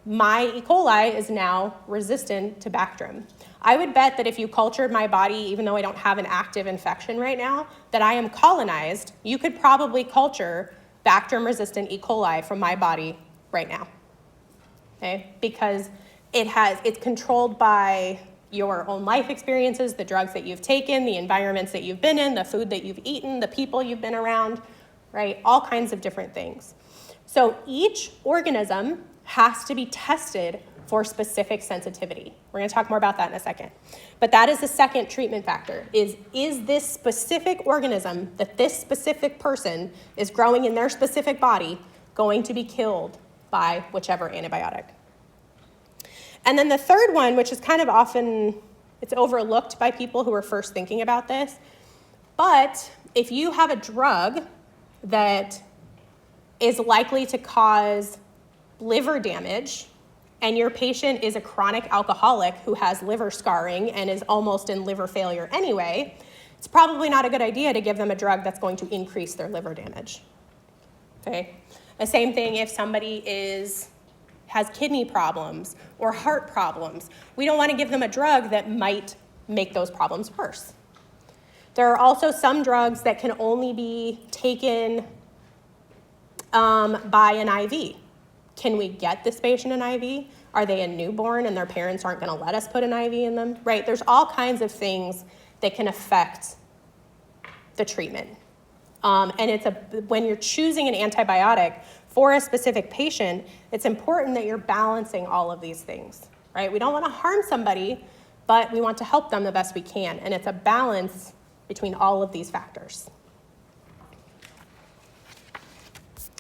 my E. coli is now resistant to Bactrim. I would bet that if you cultured my body, even though I don't have an active infection right now, that I am colonized, you could probably culture Bactrim-resistant E. coli from my body right now. Okay? Because it's controlled by your own life experiences, the drugs that you've taken, the environments that you've been in, the food that you've eaten, the people you've been around, right? All kinds of different things. So each organism has to be tested for specific sensitivity. We're going to talk more about that in a second. But that is the second treatment factor, is this specific organism that this specific person is growing in their specific body going to be killed by whichever antibiotic? And then the third one, which is kind of often, it's overlooked by people who are first thinking about this, but if you have a drug that is likely to cause liver damage, and your patient is a chronic alcoholic who has liver scarring and is almost in liver failure anyway, it's probably not a good idea to give them a drug that's going to increase their liver damage. Okay? The same thing if somebody has kidney problems or heart problems. We don't want to give them a drug that might make those problems worse. There are also some drugs that can only be taken by an IV. Can we get this patient an IV? Are they a newborn and their parents aren't going to let us put an IV in them? Right? There's all kinds of things that can affect the treatment. And when you're choosing an antibiotic for a specific patient, it's important that you're balancing all of these things, right? We don't want to harm somebody, but we want to help them the best we can. And it's a balance between all of these factors.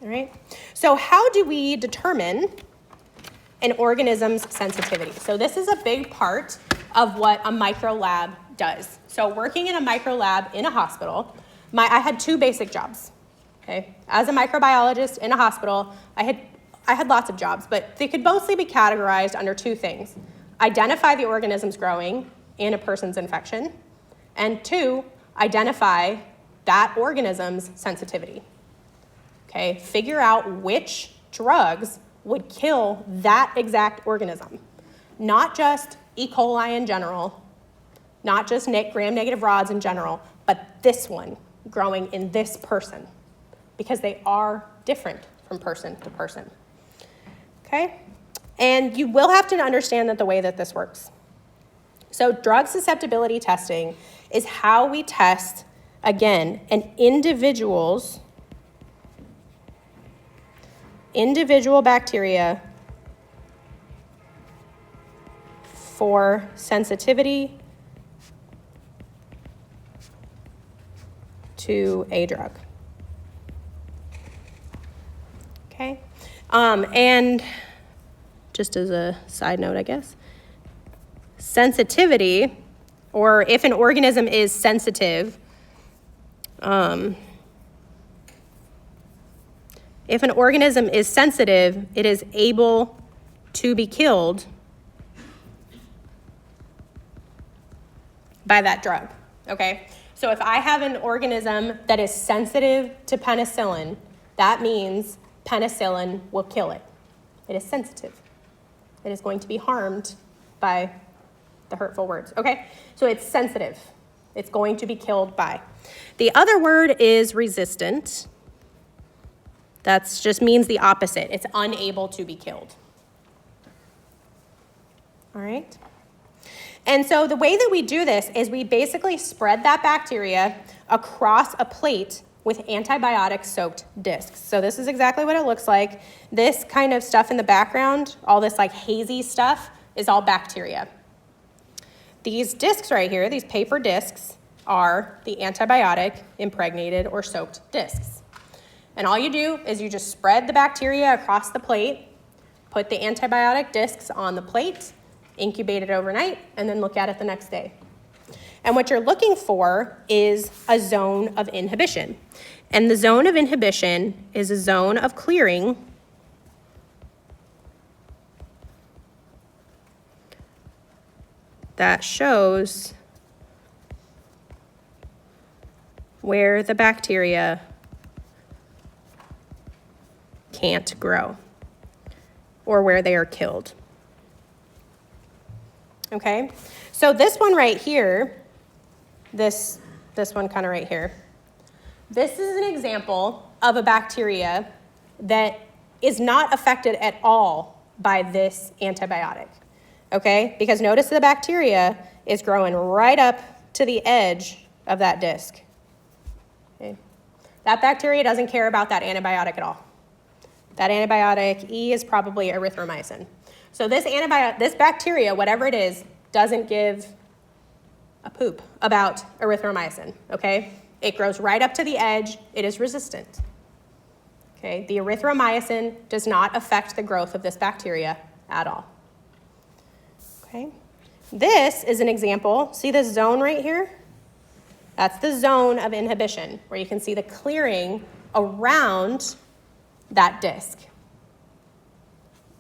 All right, so how do we determine an organism's sensitivity? So this is a big part of what a micro lab does. So working in a micro lab in a hospital, I had two basic jobs. Okay, as a microbiologist in a hospital, I had lots of jobs, but they could mostly be categorized under two things: identify the organisms growing in a person's infection, and two, identify that organism's sensitivity. Okay, figure out which drugs would kill that exact organism, not just E. coli in general, not just gram-negative rods in general, but this one growing in this person, because they are different from person to person. Okay, and you will have to understand that the way that this works. So drug susceptibility testing is how we test, again, an individual bacteria for sensitivity to a drug. Okay, and just as a side note, I guess, sensitivity, or if an organism is sensitive, if an organism is sensitive, it is able to be killed by that drug, okay? So if I have an organism that is sensitive to penicillin, that means penicillin will kill it. It is sensitive. It is going to be harmed by the hurtful words, okay? So it's sensitive. It's going to be killed by. The other word is resistant. That just means the opposite. It's unable to be killed. All right? And so the way that we do this is we basically spread that bacteria across a plate with antibiotic-soaked discs. So this is exactly what it looks like. This kind of stuff in the background, all this like hazy stuff, is all bacteria. These discs right here, these paper discs, are the antibiotic impregnated or soaked discs. And all you do is you just spread the bacteria across the plate, put the antibiotic discs on the plate, incubate it overnight, and then look at it the next day. And what you're looking for is a zone of inhibition. And the zone of inhibition is a zone of clearing that shows where the bacteria can't grow or where they are killed. Okay, so this one right here, this one kind of right here, this is an example of a bacteria that is not affected at all by this antibiotic, okay? Because notice the bacteria is growing right up to the edge of that disc. Okay? That bacteria doesn't care about that antibiotic at all. That antibiotic, E, is probably erythromycin. So this bacteria, whatever it is, doesn't give a poop about erythromycin, okay? It grows right up to the edge. It is resistant, okay? The erythromycin does not affect the growth of this bacteria at all, okay? This is an example. See this zone right here? That's the zone of inhibition, where you can see the clearing around that disc.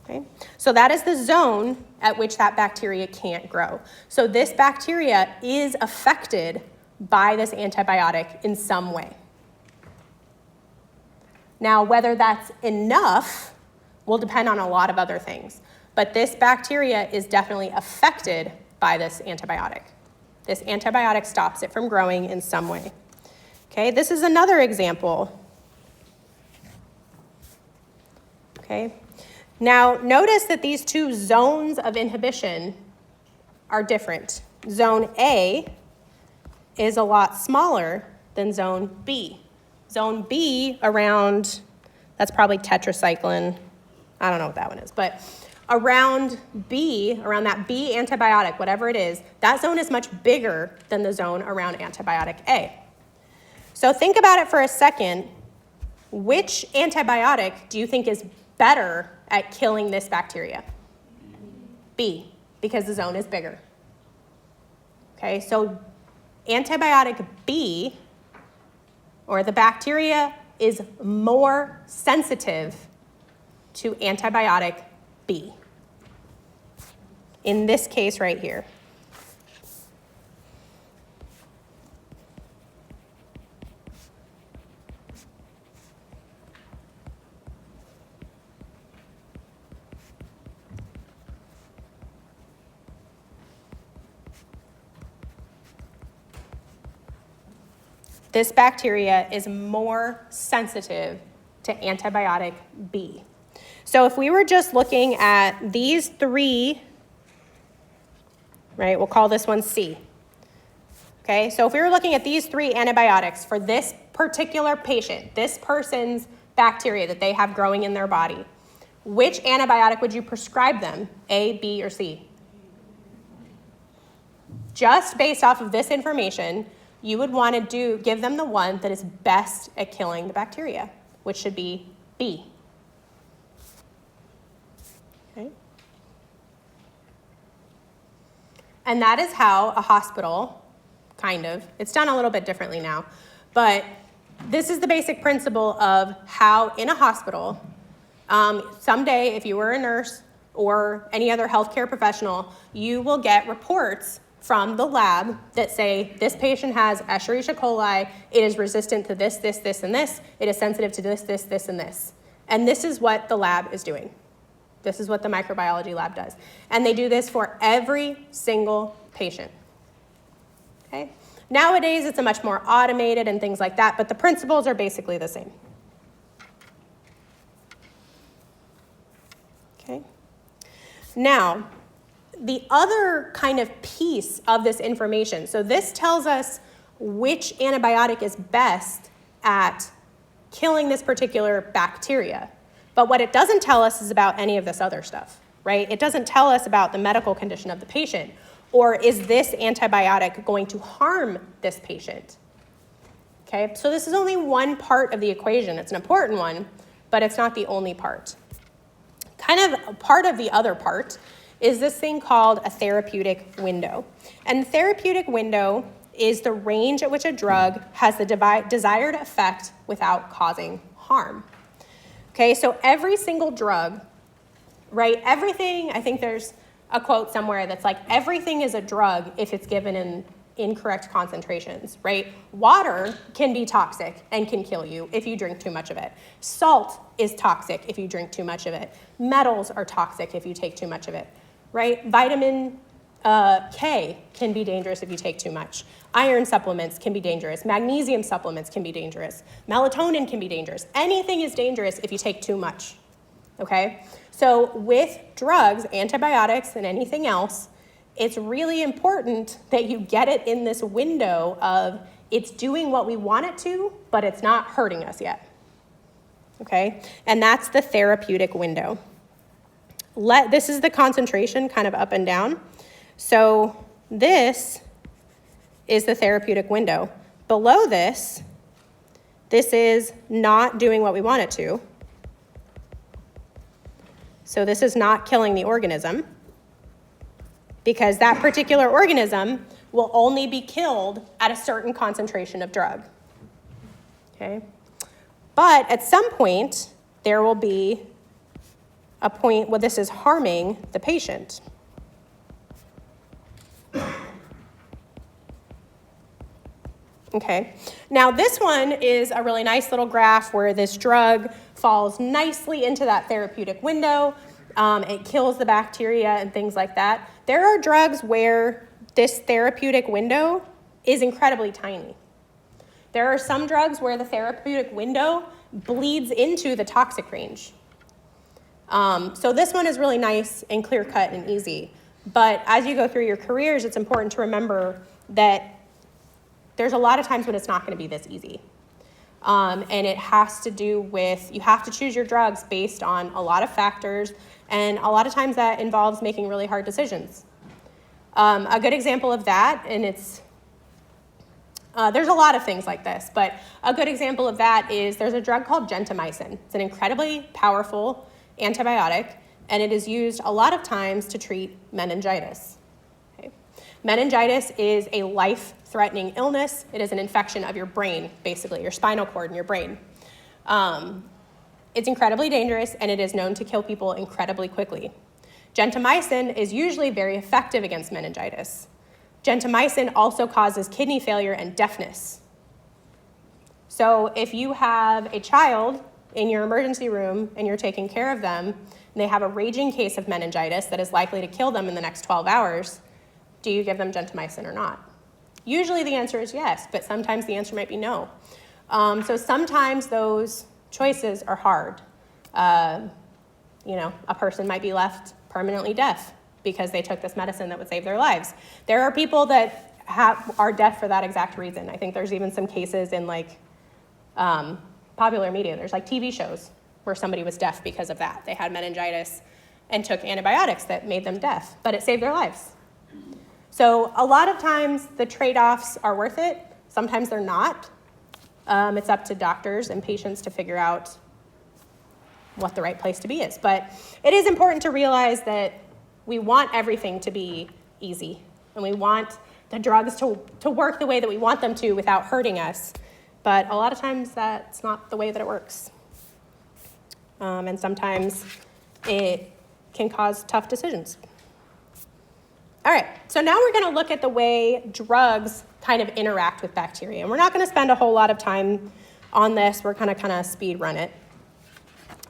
Okay? So that is the zone at which that bacteria can't grow. So this bacteria is affected by this antibiotic in some way. Now, whether that's enough will depend on a lot of other things, but this bacteria is definitely affected by this antibiotic. This antibiotic stops it from growing in some way. Okay, this is another example. Okay. Now, notice that these two zones of inhibition are different. Zone A is a lot smaller than zone B. Zone B around, that's probably tetracycline. I don't know what that one is, but around B, around that B antibiotic, whatever it is, that zone is much bigger than the zone around antibiotic A. So think about it for a second. Which antibiotic do you think is better at killing this bacteria? B, because the zone is bigger. Okay, so antibiotic B, or the bacteria, is more sensitive to antibiotic B. In this case right here. This bacteria is more sensitive to antibiotic B. So if we were just looking at these three, right, we'll call this one C. Okay, so if we were looking at these three antibiotics for this particular patient, this person's bacteria that they have growing in their body, which antibiotic would you prescribe them, A, B, or C? Just based off of this information, you would want to give them the one that is best at killing the bacteria, which should be B. Okay. And that is how a hospital, kind of, it's done a little bit differently now, but this is the basic principle of how in a hospital, someday if you were a nurse or any other healthcare professional, you will get reports from the lab that say this patient has Escherichia coli, it is resistant to this, this, this, and this, it is sensitive to this, this, this, and this. And this is what the lab is doing. This is what the microbiology lab does. And they do this for every single patient. Okay? Nowadays, it's a much more automated and things like that, but the principles are basically the same. Okay? Now, the other kind of piece of this information, so this tells us which antibiotic is best at killing this particular bacteria. But what it doesn't tell us is about any of this other stuff, right? It doesn't tell us about the medical condition of the patient, or is this antibiotic going to harm this patient? Okay, so this is only one part of the equation. It's an important one, but it's not the only part. Kind of part of the other part is this thing called a therapeutic window. And the therapeutic window is the range at which a drug has the desired effect without causing harm. Okay, so every single drug, right, everything, I think there's a quote somewhere that's like, everything is a drug if it's given in incorrect concentrations, right? Water can be toxic and can kill you if you drink too much of it. Salt is toxic if you drink too much of it. Metals are toxic if you take too much of it. Right? Vitamin K can be dangerous if you take too much. Iron supplements can be dangerous. Magnesium supplements can be dangerous. Melatonin can be dangerous. Anything is dangerous if you take too much. Okay? So with drugs, antibiotics, and anything else, it's really important that you get it in this window of it's doing what we want it to, but it's not hurting us yet. Okay? And that's the therapeutic window. This is the concentration kind of up and down. So this is the therapeutic window. Below this is not doing what we want it to. So this is not killing the organism because that particular organism will only be killed at a certain concentration of drug. Okay? But at some point, there will be a point where this is harming the patient. Okay, now this one is a really nice little graph where this drug falls nicely into that therapeutic window. It kills the bacteria and things like that. There are drugs where this therapeutic window is incredibly tiny. There are some drugs where the therapeutic window bleeds into the toxic range. So this one is really nice and clear-cut and easy. But as you go through your careers, it's important to remember that there's a lot of times when it's not going to be this easy. And it has to do with, you have to choose your drugs based on a lot of factors, and a lot of times that involves making really hard decisions. A good example of that, and there's a lot of things like this, but a good example of that is there's a drug called gentamicin. It's an incredibly powerful antibiotic, and it is used a lot of times to treat meningitis. Okay. Meningitis is a life-threatening illness. It is an infection of your brain, basically, your spinal cord and your brain. It's incredibly dangerous, and it is known to kill people incredibly quickly. Gentamicin is usually very effective against meningitis. Gentamicin also causes kidney failure and deafness. So if you have a child in your emergency room and you're taking care of them, and they have a raging case of meningitis that is likely to kill them in the next 12 hours, do you give them gentamicin or not? Usually the answer is yes, but sometimes the answer might be no. So sometimes those choices are hard. A person might be left permanently deaf because they took this medicine that would save their lives. There are people that are deaf for that exact reason. I think there's even some cases in popular media. There's TV shows where somebody was deaf because of that. They had meningitis and took antibiotics that made them deaf, but it saved their lives. So a lot of times the trade-offs are worth it. Sometimes they're not. It's up to doctors and patients to figure out what the right place to be is. But it is important to realize that we want everything to be easy, and we want the drugs to work the way that we want them to without hurting us. But a lot of times that's not the way that it works. And sometimes it can cause tough decisions. All right, so now we're going to look at the way drugs kind of interact with bacteria. And we're not going to spend a whole lot of time on this. We're going to kind of speed run it.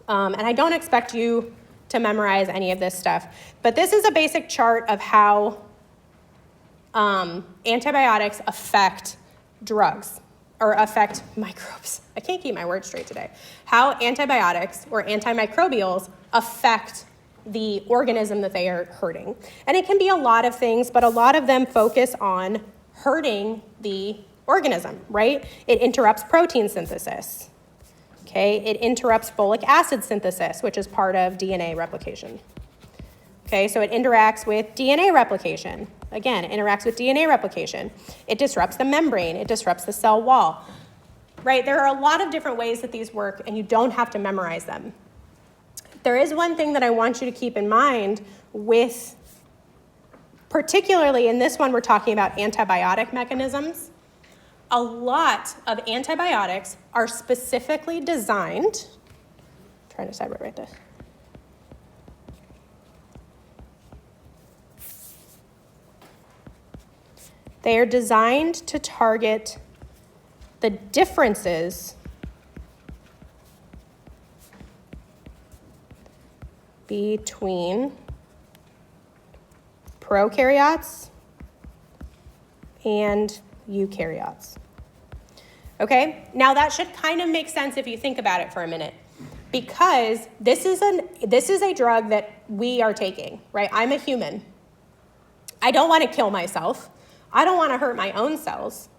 And I don't expect you to memorize any of this stuff. But this is a basic chart of how antibiotics affect drugs, or affect microbes. I can't keep my words straight today. How antibiotics or antimicrobials affect the organism that they are hurting. And it can be a lot of things, but a lot of them focus on hurting the organism, right? It interrupts protein synthesis. Okay, it interrupts folic acid synthesis, which is part of DNA replication. Okay, so it interacts with DNA replication. Again, it interacts with DNA replication. It disrupts the membrane. It disrupts the cell wall. Right, there are a lot of different ways that these work, and you don't have to memorize them. There is one thing that I want you to keep in mind with, particularly in this one, we're talking about antibiotic mechanisms. A lot of antibiotics are specifically designed, I'm trying to decide where to write this. They are designed to target the differences between prokaryotes and eukaryotes. Okay, now that should kind of make sense if you think about it for a minute, because this is a drug that we are taking, right? I'm a human. I don't want to kill myself. I don't want to hurt my own cells.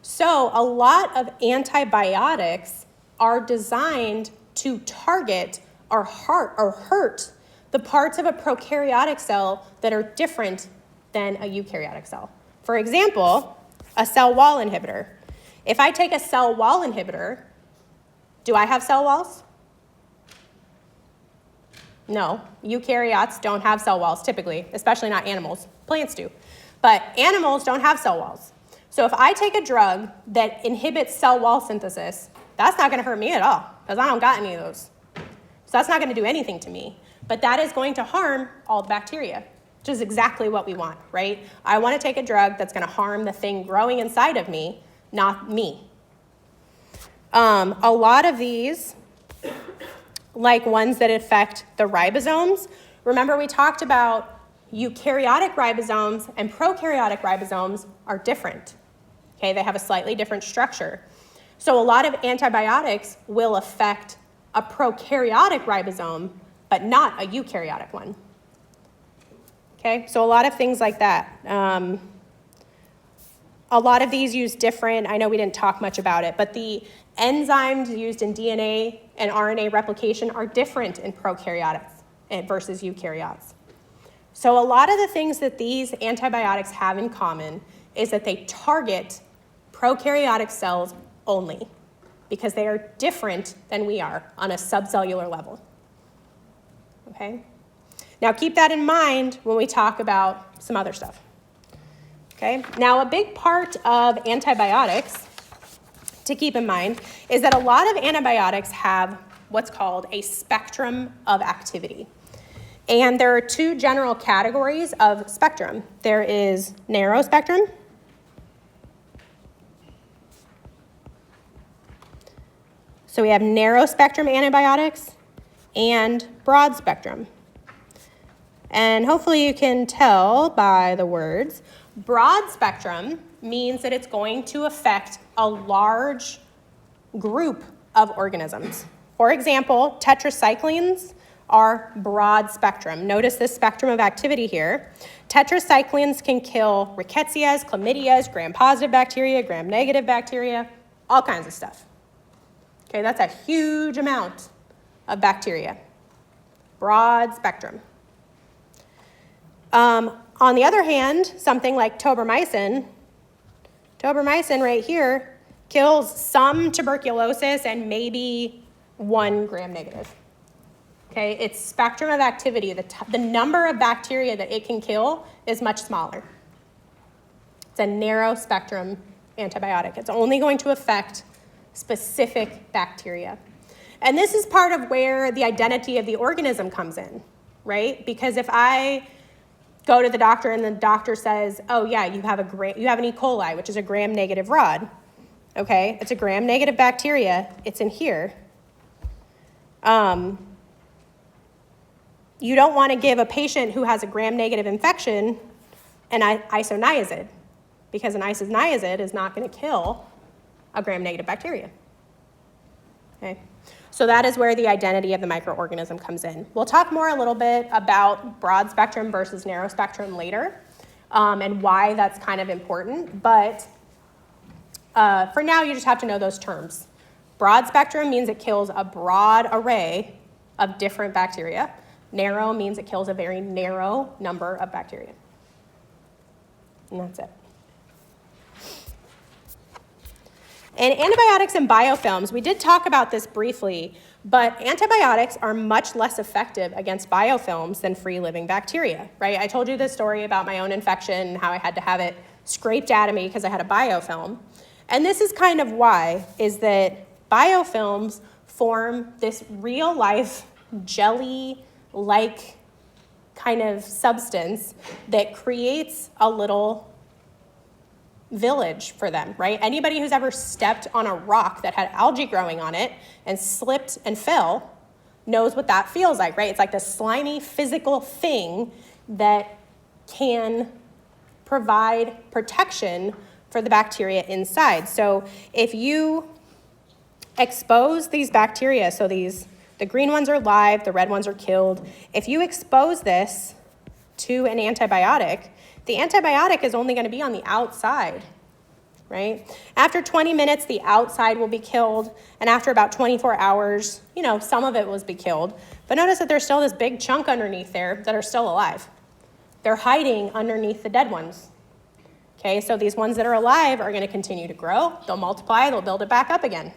So a lot of antibiotics are designed to target or hurt the parts of a prokaryotic cell that are different than a eukaryotic cell. For example, a cell wall inhibitor. If I take a cell wall inhibitor, do I have cell walls? No, eukaryotes don't have cell walls typically, especially not animals. Plants do. But animals don't have cell walls. So if I take a drug that inhibits cell wall synthesis, that's not going to hurt me at all, because I don't got any of those. So that's not going to do anything to me. But that is going to harm all the bacteria, which is exactly what we want, right? I want to take a drug that's going to harm the thing growing inside of me, not me. A lot of these, like ones that affect the ribosomes, remember we talked about eukaryotic ribosomes and prokaryotic ribosomes are different. Okay, they have a slightly different structure. So a lot of antibiotics will affect a prokaryotic ribosome, but not a eukaryotic one. Okay, so a lot of things like that. a lot of these use different, I know we didn't talk much about it, but the enzymes used in DNA and RNA replication are different in prokaryotes versus eukaryotes. So a lot of the things that these antibiotics have in common is that they target prokaryotic cells only because they are different than we are on a subcellular level. Okay? Now keep that in mind when we talk about some other stuff. Okay? Now a big part of antibiotics to keep in mind is that a lot of antibiotics have what's called a spectrum of activity. And there are two general categories of spectrum. There is narrow spectrum. So we have narrow spectrum antibiotics and broad spectrum. And hopefully you can tell by the words, broad spectrum means that it's going to affect a large group of organisms. For example, tetracyclines are broad spectrum. Notice this spectrum of activity here. Tetracyclines can kill rickettsias, chlamydias, gram-positive bacteria, gram-negative bacteria, all kinds of stuff. Okay, that's a huge amount of bacteria. Broad spectrum. On the other hand, something like tobramycin right here kills some tuberculosis and maybe 1 gram-negative. Okay, its spectrum of activity, the number of bacteria that it can kill is much smaller. It's a narrow spectrum antibiotic. It's only going to affect specific bacteria. And this is part of where the identity of the organism comes in, right? Because if I go to the doctor and the doctor says, oh yeah, you have an E. coli, which is a gram-negative rod. Okay, it's a gram-negative bacteria. It's in here. You don't want to give a patient who has a gram-negative infection an isoniazid, because an isoniazid is not going to kill a gram-negative bacteria. Okay, so that is where the identity of the microorganism comes in. We'll talk more a little bit about broad spectrum versus narrow spectrum later, and why that's kind of important, but for now you just have to know those terms. Broad spectrum means it kills a broad array of different bacteria. Narrow means it kills a very narrow number of bacteria. And that's it. And antibiotics and biofilms, we did talk about this briefly, but antibiotics are much less effective against biofilms than free-living bacteria, right? I told you this story about my own infection and how I had to have it scraped out of me because I had a biofilm. And this is kind of why, is that biofilms form this real-life jelly-like kind of substance that creates a little village for them, right? Anybody who's ever stepped on a rock that had algae growing on it and slipped and fell knows what that feels like, right? It's like this slimy physical thing that can provide protection for the bacteria inside. So if you expose these bacteria, so the green ones are live, the red ones are killed. If you expose this to an antibiotic, the antibiotic is only going to be on the outside, right? After 20 minutes, the outside will be killed, and after about 24 hours, some of it will be killed. But notice that there's still this big chunk underneath there that are still alive. They're hiding underneath the dead ones. Okay, so these ones that are alive are going to continue to grow. They'll multiply, they'll build it back up again.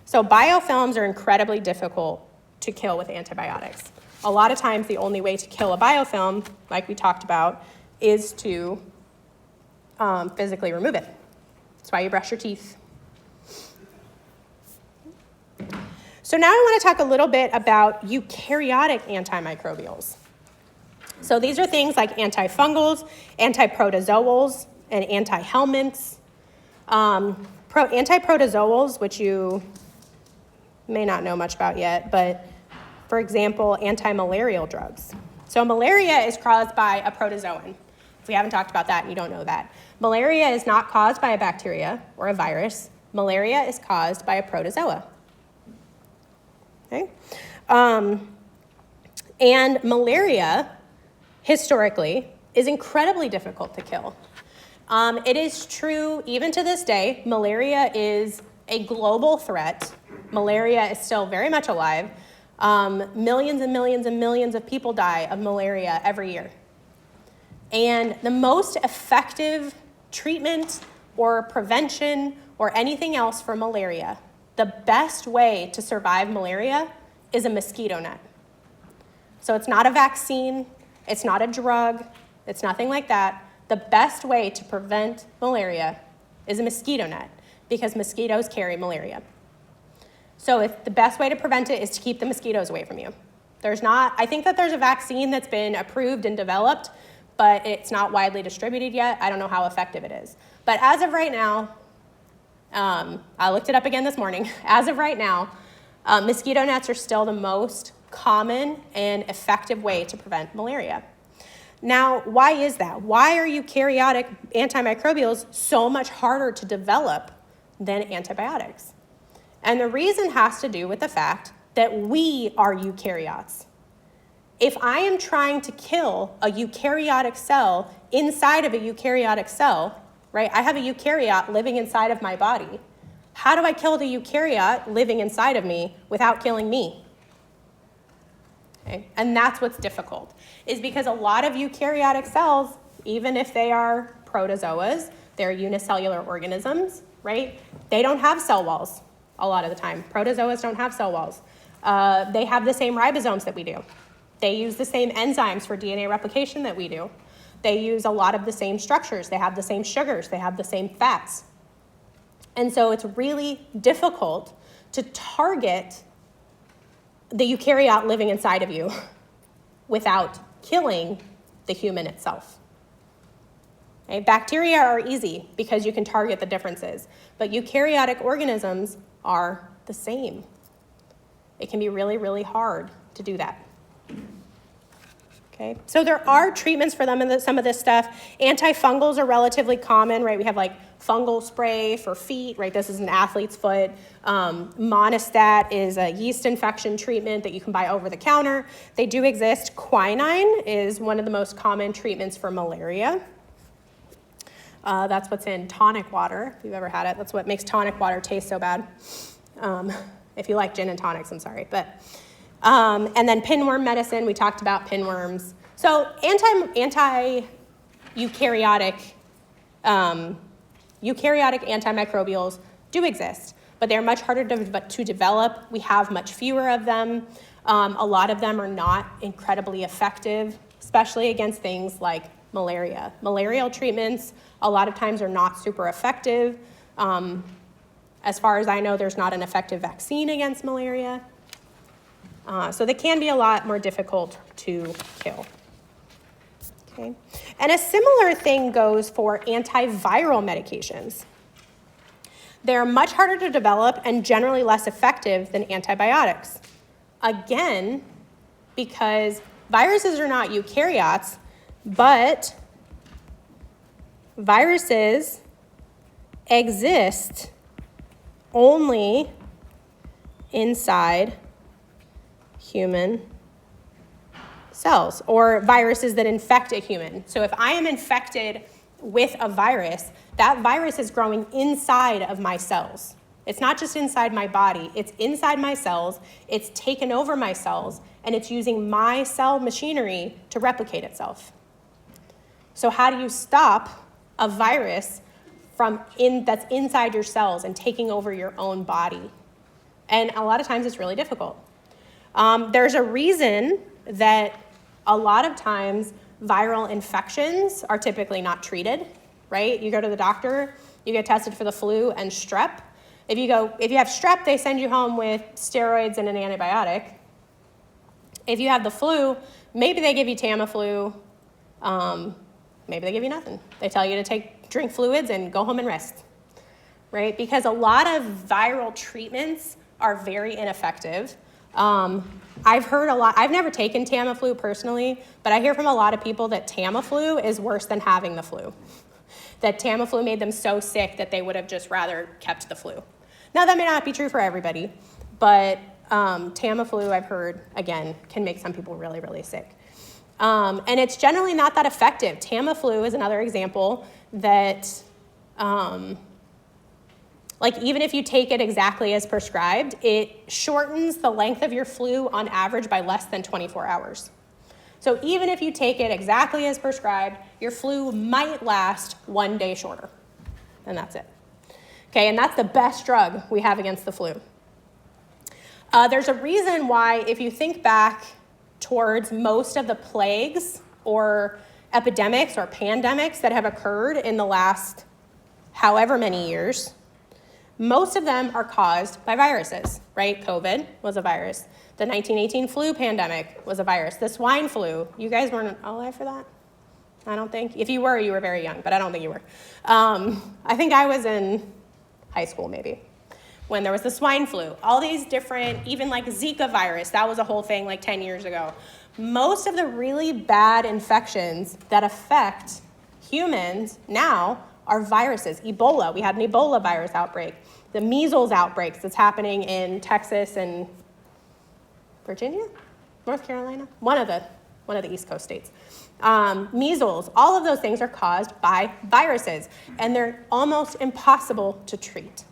So biofilms are incredibly difficult to kill with antibiotics. A lot of times the only way to kill a biofilm, like we talked about, is to physically remove it. That's why you brush your teeth. So now I want to talk a little bit about eukaryotic antimicrobials. So these are things like antifungals, antiprotozoals, and antihelminths. Antiprotozoals, which you may not know much about yet, but for example, anti-malarial drugs. So malaria is caused by a protozoan. If we haven't talked about that and you don't know that. Malaria is not caused by a bacteria or a virus. Malaria is caused by a protozoa. Okay? And malaria, historically, is incredibly difficult to kill. It is true, even to this day, malaria is a global threat. Malaria is still very much alive. Millions and millions and millions of people die of malaria every year. And the most effective treatment or prevention or anything else for malaria, the best way to survive malaria is a mosquito net. So it's not a vaccine, it's not a drug, it's nothing like that. The best way to prevent malaria is a mosquito net because mosquitoes carry malaria. So if the best way to prevent it is to keep the mosquitoes away from you. I think that there's a vaccine that's been approved and developed, but it's not widely distributed yet. I don't know how effective it is. But as of right now, I looked it up again this morning. As of right now, mosquito nets are still the most common and effective way to prevent malaria. Now, why is that? Why are eukaryotic antimicrobials so much harder to develop than antibiotics? And the reason has to do with the fact that we are eukaryotes. If I am trying to kill a eukaryotic cell inside of a eukaryotic cell, right? I have a eukaryote living inside of my body. How do I kill the eukaryote living inside of me without killing me? Okay? And that's what's difficult, is because a lot of eukaryotic cells, even if they are protozoas, they're unicellular organisms, right? They don't have cell walls a lot of the time. Protozoas don't have cell walls. They have the same ribosomes that we do. They use the same enzymes for DNA replication that we do. They use a lot of the same structures. They have the same sugars. They have the same fats. And so it's really difficult to target the eukaryote living inside of you without killing the human itself. Okay? Bacteria are easy because you can target the differences, but eukaryotic organisms are the same. It can be really, really hard to do that. Okay, so there are treatments for them and some of this stuff. Antifungals are relatively common, right? We have like fungal spray for feet, right? This is an athlete's foot. Monistat is a yeast infection treatment that you can buy over the counter. They do exist. Quinine is one of the most common treatments for malaria. That's what's in tonic water, if you've ever had it. That's what makes tonic water taste so bad. If you like gin and tonics, I'm sorry. But and then pinworm medicine, we talked about pinworms. So eukaryotic antimicrobials do exist, but they're much harder to develop. We have much fewer of them. A lot of them are not incredibly effective, especially against things like malaria. Malarial treatments a lot of times are not super effective. As far as I know, there's not an effective vaccine against malaria. So they can be a lot more difficult to kill. Okay. And a similar thing goes for antiviral medications. They're much harder to develop and generally less effective than antibiotics. Again, because viruses are not eukaryotes, but viruses exist only inside human cells, or viruses that infect a human. So if I am infected with a virus, that virus is growing inside of my cells. It's not just inside my body, it's inside my cells, it's taken over my cells, and it's using my cell machinery to replicate itself. So how do you stop a virus that's inside your cells and taking over your own body? And a lot of times it's really difficult. There's a reason that a lot of times viral infections are typically not treated, right? You go to the doctor, you get tested for the flu and strep. If you have strep, they send you home with steroids and an antibiotic. If you have the flu, maybe they give you Tamiflu, maybe they give you nothing. They tell you to drink fluids and go home and rest, right? Because a lot of viral treatments are very ineffective. I've heard a lot, I've never taken Tamiflu personally, but I hear from a lot of people that Tamiflu is worse than having the flu. That Tamiflu made them so sick that they would have just rather kept the flu. Now that may not be true for everybody, but Tamiflu, I've heard, again, can make some people really, really sick. And it's generally not that effective. Tamiflu is another example that, like even if you take it exactly as prescribed, it shortens the length of your flu on average by less than 24 hours. So even if you take it exactly as prescribed, your flu might last 1 day shorter, and that's it. Okay, and that's the best drug we have against the flu. There's a reason why, if you think back towards most of the plagues or epidemics or pandemics that have occurred in the last however many years, most of them are caused by viruses, right? COVID was a virus. The 1918 flu pandemic was a virus. The swine flu, you guys weren't alive for that? I don't think. If you were very young, but I don't think you were. I think I was in high school maybe when there was the swine flu. All these different, even like Zika virus, that was a whole thing like 10 years ago. Most of the really bad infections that affect humans now are viruses. Ebola, we had an Ebola virus outbreak. The measles outbreaks that's happening in Texas and Virginia? North Carolina? One of the East Coast states. Measles, all of those things are caused by viruses, and they're almost impossible to treat.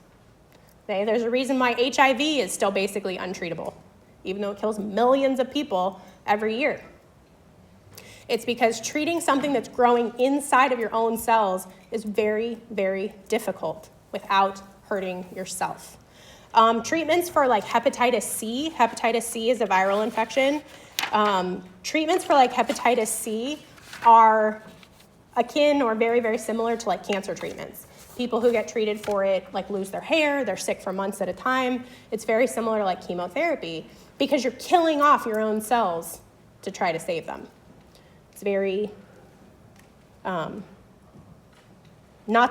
Okay? There's a reason why HIV is still basically untreatable, even though it kills millions of people every year. It's because treating something that's growing inside of your own cells is very, very difficult without hurting yourself. Treatments for like hepatitis C is a viral infection. Treatments for like hepatitis C are akin or very, very similar to like cancer treatments. People who get treated for it like lose their hair, they're sick for months at a time. It's very similar to like chemotherapy because you're killing off your own cells to try to save them. It's very not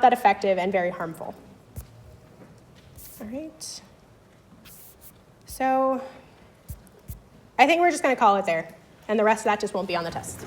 that effective and very harmful. All right. So I think we're just going to call it there, and the rest of that just won't be on the test.